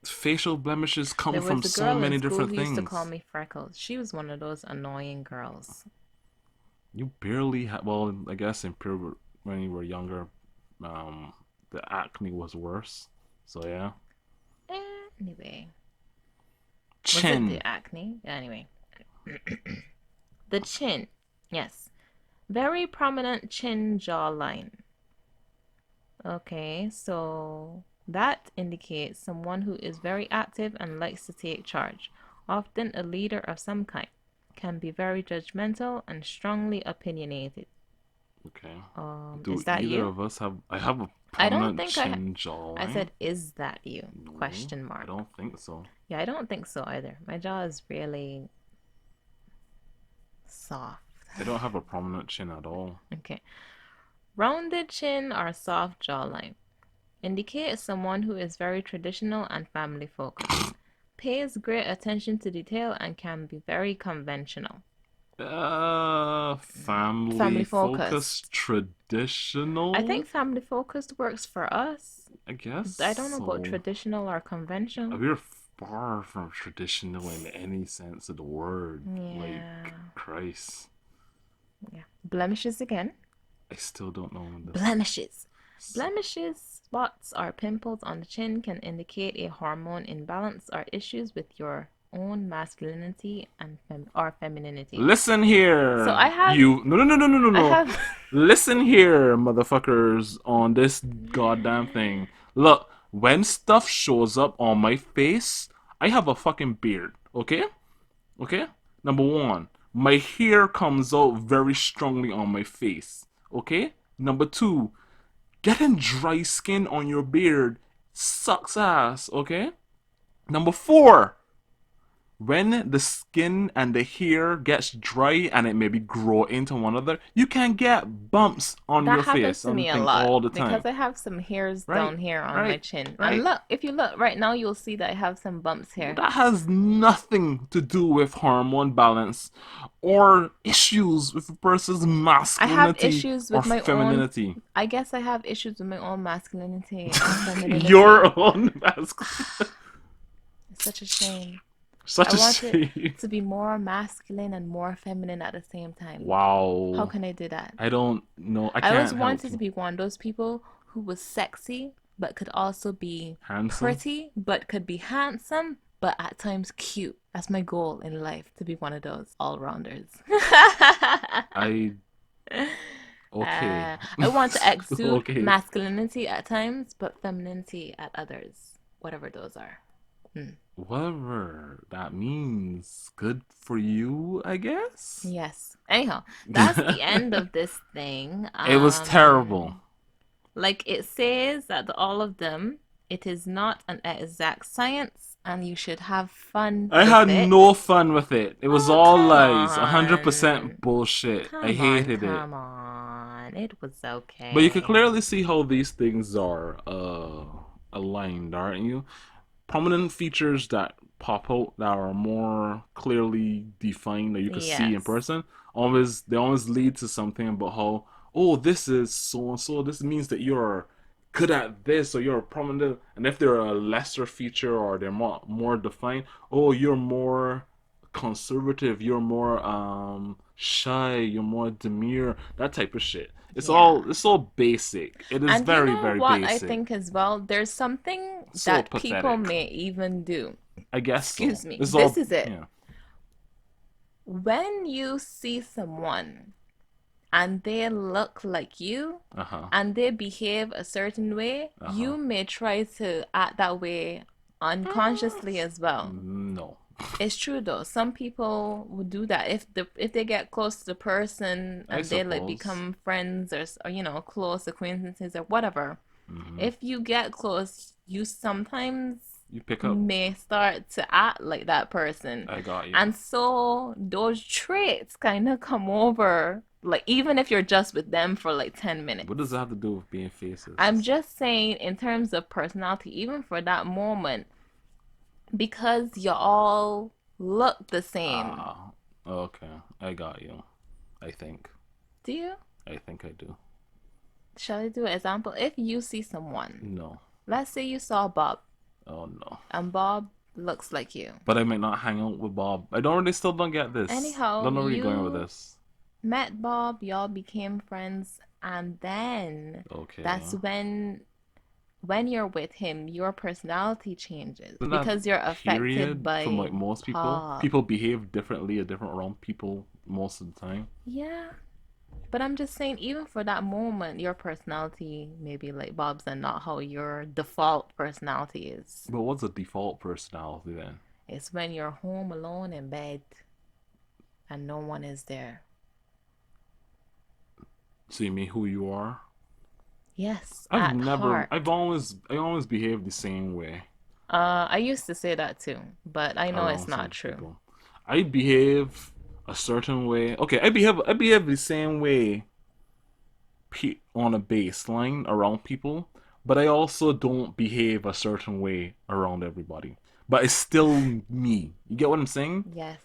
facial blemishes come There from was a so girl in many school different who used to call things. me Freckles. She was one of those annoying girls. You barely have. Well, I guess when you were younger, um, the acne was worse. So yeah. Anyway, was it Chin. the acne? Anyway, the chin. Yes. Very prominent chin jawline. Okay, so that indicates someone who is very active and likes to take charge, often a leader of some kind, can be very judgmental and strongly opinionated. Okay. Is Do that either you? of us have? I have a I don't prominent think chin I jawline. said, is that you? No, Question I mark. don't think so. Yeah, I don't think so either. My jaw is really soft. I don't have a prominent chin at all. Okay. Rounded chin or soft jawline indicate someone who is very traditional and family focused, pays great attention to detail, and can be very conventional. Family Family focused. focused, I traditional. think family focused works for us. I guess I don't know about so. traditional or conventional. We're far from traditional in any sense of the word. Like Yeah. Christ, Yeah. Blemishes again. I still don't know this. Blemishes. Blemishes, spots, or pimples on the chin can indicate a hormone imbalance or issues with your own masculinity and or femininity. Listen So here, you. No, no, no, no, no, no, I no. have, Listen here, motherfuckers, on this goddamn thing. Look, when stuff shows up on my face, I have a fucking beard, okay? Okay? Number one, my hair comes out very strongly on my face, okay? Number two, getting dry skin on your beard sucks ass, okay? Number four, when the skin and the hair gets dry and it maybe grow into one another, you can get bumps on that your happens face to me and a thing lot all the because time. I have some hairs Right? down here on my Right? chin. And Right? look, if you look right now, you'll see that I have some bumps here. That has nothing to do with hormone balance or issues with a person's I have masculinity issues or with my own, femininity. I guess I have issues with my own masculinity and femininity. Your own masculinity. It's such a shame. I Such a want it shame. to be more masculine and more feminine at the same time. How Wow. can I do that? I don't know. I I always can't help wanted to you. be one of those people who was sexy, but could also be Handsome? pretty, but could be handsome, but at times cute. That's my goal in life, to be one of those all rounders. I. Okay. I want to exude Okay. masculinity at times, but femininity at others, whatever those are. Hmm. Whatever that means. Good for you, I guess. Yes. Anyhow, that's the end of this thing. It was terrible. Like it says that all of them, it is not an exact science, and you should have fun I with had it. no fun with it. It was Oh, all come lies. 100% on. bullshit. I Come on, hated it. come on. It was But you can okay. clearly see how these things are aligned, aren't you? Prominent features that pop out that are more clearly defined that you could see in Yes. person always lead to something about how, oh, this is so and so, this means that you're good at this, or you're prominent. And if they're a lesser feature or they're more defined, oh, you're more conservative, you're more shy, you're more demure, that type of shit. Yeah. It's all basic. It is And you very, know very what I basic. think as well? There's something So that people pathetic. may even do. I guess so. Excuse me. It's This all, is it. yeah. When you see someone and they look like you Uh huh. and they behave a certain way, Uh huh. you may try to act that way unconsciously as well. No. It's true though. Some people would do that if they get close to the person I and they like suppose. become friends or close acquaintances or whatever. Hmm. If you get close, you sometimes You pick up. may start to act like that person. I got you. And so those traits kind of come over, like even if you're just with them for like 10 What does minutes. that have to do with being I'm faces? just saying, in terms of personality, even for that moment, because you all look the same. Ah. Okay. I got you. I think. Do you? I think I do. Shall I do an example? If you see someone, No. let's say you saw Bob, Oh no. and Bob looks like you. But I might not hang out with Bob. I don't really still don't get this. Anyhow, Don't know where you're going with you this. met Bob, y'all became friends, and then Okay. that's when you're with him, your personality changes Isn't that because you're affected period from like by most people? Bob. People behave differently at different around people most of the time. Yeah, but I'm just saying, even for that moment, your personality may be like Bob's and not how your default personality is. But what's a default personality then? It's when you're home alone in bed and no one is there. See me who you are? Yes, I've at never heart. I always behave the same way I used to say that too, but I know it's around not certain true. people. I behave a certain way. Okay, I behave the same way on a baseline around people, but I also don't behave a certain way around everybody. But it's still me. You get what I'm saying? Yes,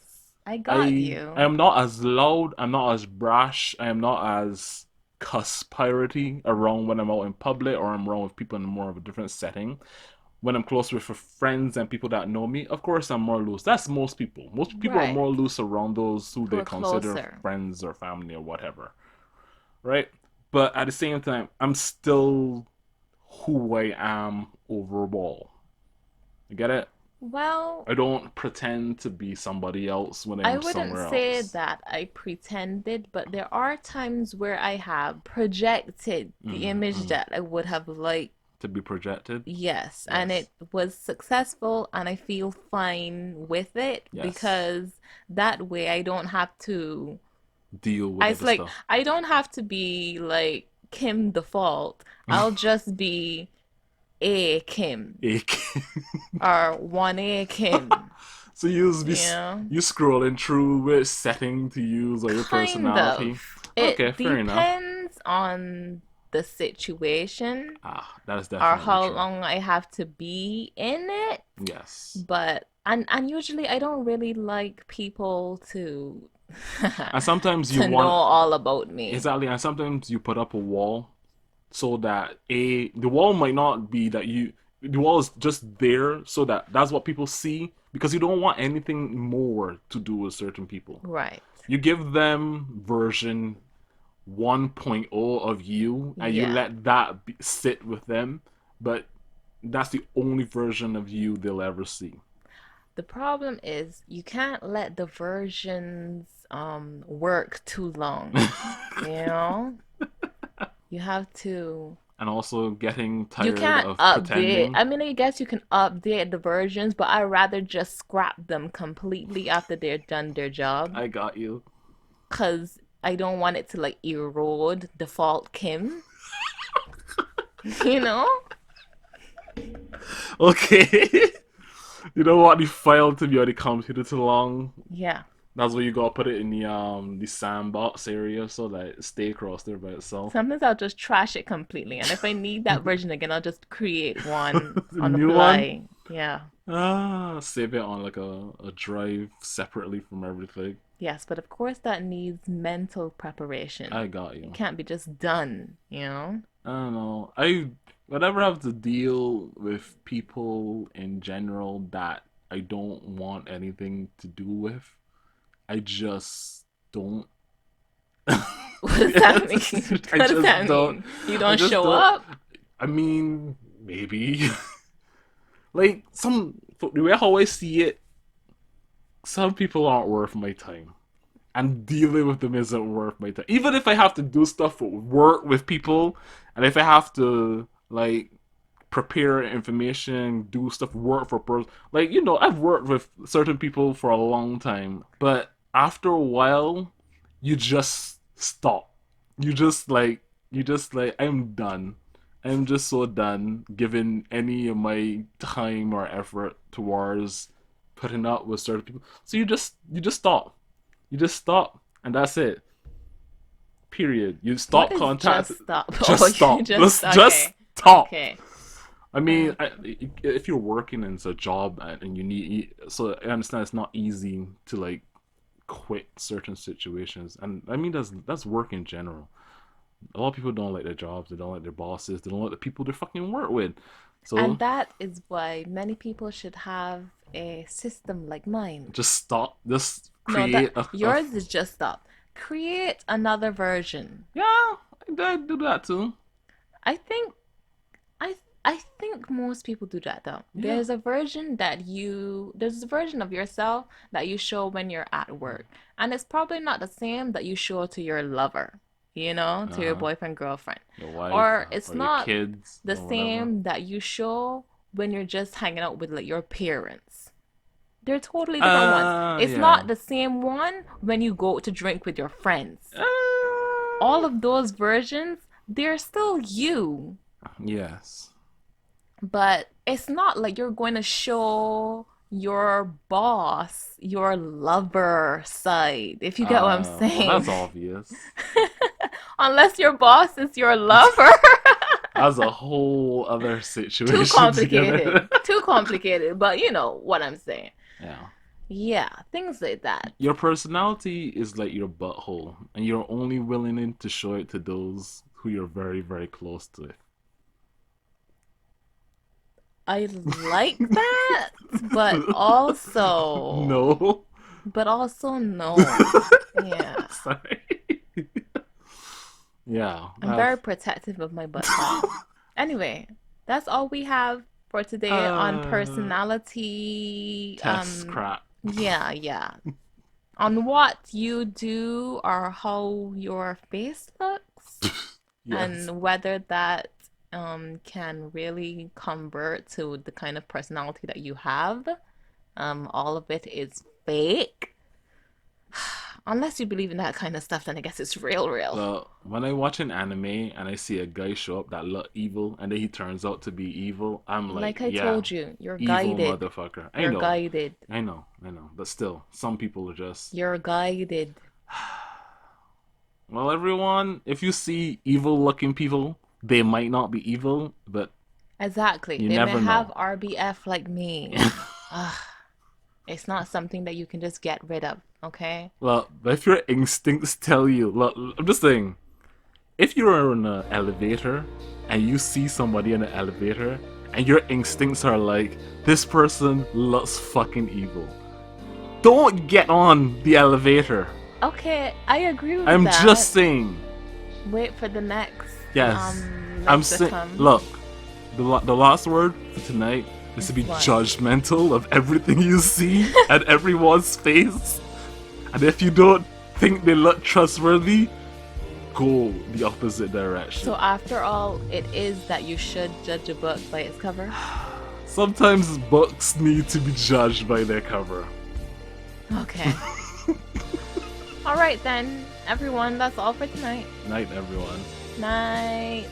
I got I you. am not as loud, I'm not as brash, I am not as cuss piratey around when I'm out in public or I'm around with people in more of a different setting. When I'm close with friends and people that know me, of course I'm more loose. That's most people. Most people are Right. more loose around those who Who they are consider closer. friends or family or whatever. Right? But at the same time, I'm still who I am overall. You get it? Well, I don't pretend to be somebody else when I I'm wouldn't somewhere say else. that I pretended, but there are times where I have projected the image Mm. that I would have liked. To be projected. Yes, and Yes. it was successful, and I feel fine with it Yes. because that way I don't have to. Deal with I other it's like stuff. I don't have to be like Kim default. I'll just be a Kim Ache. or 1A Kim, So you know? you scrolling through which setting to use or your Kind personality. of. Okay, It fair enough. depends on the situation Ah, that is or definitely how true. long I have to be in it. Yes. But and usually I don't really like people to And sometimes you to know want all about me. exactly, and sometimes you put up a wall so that the wall might not be that you the wall is just there so that that's what people see because you don't want anything more to do with certain people. Right. You give them version 1.0 of you and you Yeah. let that sit with them, but that's the only version of you they'll ever see. The problem is you can't let the versions work too long. You know? You have to. and also getting You tired can't of update. pretending. I mean, I guess you can update the versions, but I'd rather just scrap them completely after they're done their job, I got you. because I don't want it to like erode default Kim, you know? Okay. You don't want the file to be on the computer too long. Yeah. That's where you gotta put it in the sandbox area so that it stay across there by itself. Sometimes I'll just trash it completely, and if I need that version again, I'll just create one The on the new one, fly. Yeah. save it on like a drive separately from everything. Yes, but of course that needs mental preparation. I got It you. can't be just done, you know? I don't know. I whenever I have to deal with people in general that I don't want anything to do with, I just don't. What does that Yes, mean? I What does just that don't. mean? You I don't just show don't. up? I mean, maybe. Like the way how I see it, some people aren't worth my time, and dealing with them isn't worth my time. Even if I have to do stuff for work with people, and if I have to like prepare information, do stuff, work for person. Like I've worked with certain people for a long time, but after a while, you just stop. You just like I'm done. I'm just so done giving any of my time or effort towards putting up with certain people. So you just stop. You just stop, and that's it. Period. You What stop is contact. just stop? Oh, Just you stop. just Just okay. stop. Okay. I mean, Okay. if you're working in a job and you need, so I understand it's not easy to like quit certain situations, and I mean that's work in general. A lot of people don't like their jobs, they don't like their bosses, they don't like the people they fucking work with. And So that is why many people should have a system like mine. just stop. Just No, create that a yours is just stop. Create another version. yeah. I do that too. I think I think most people do that though. Yeah. There's a version of yourself that you show when you're at work. And it's probably not the same that you show to your lover, Uh to your huh. boyfriend, girlfriend. Your wife Or it's or your not kids the or whatever. same that you show when you're just hanging out with like your parents. They're totally different ones. It's not Yeah. the same one when you go to drink with your friends. All Uh, of those versions, they're still you. yes. But it's not like you're going to show your boss your lover side, if you get what I'm Well, that's saying. obvious. Unless your boss is your lover. That's a whole other Too situation complicated. together. Too complicated, but you know what I'm saying. Yeah. Yeah, things like that. Your personality is like your butthole, and you're only willing to show it to those who you're very, very close to. I like that, but also, No. but also no. Yeah. Sorry. Yeah. I'm very protective of my butthole. Anyway, that's all we have for today on uh, personality. test crap. Yeah, yeah. On what you do or how your face looks, Yes. and whether that can really convert to the kind of personality that you have. All of it is fake. Unless you believe in that kind of stuff, then I guess it's real, real. Well, when I watch an anime and I see a guy show up that look evil and then he turns out to be evil, I'm like, Like I yeah, told you, you're evil guided. motherfucker. I You're know, guided. I know, I know. But still, some people are just. You're guided. Well, everyone, if you see evil looking people, they might not be evil, but Exactly. you They may never have know. RBF like me. Ugh, it's not something that you can just get rid of, okay? Well, but if your instincts tell you, look, I'm just saying, if you're in an elevator and you see somebody in an elevator and your instincts are like, this person looks fucking evil, don't get on the elevator. Okay, I agree with I'm that. just saying. Wait for the next Yes. I'm saying. lexicon. Look, the last word for tonight is to Is be what? judgmental of everything you see at everyone's face. And if you don't think they look trustworthy, go the opposite direction. So after all, it is that you should judge a book by its cover? Sometimes books need to be judged by their cover. Okay. Alright then, everyone, that's all for tonight. Night, everyone. Night.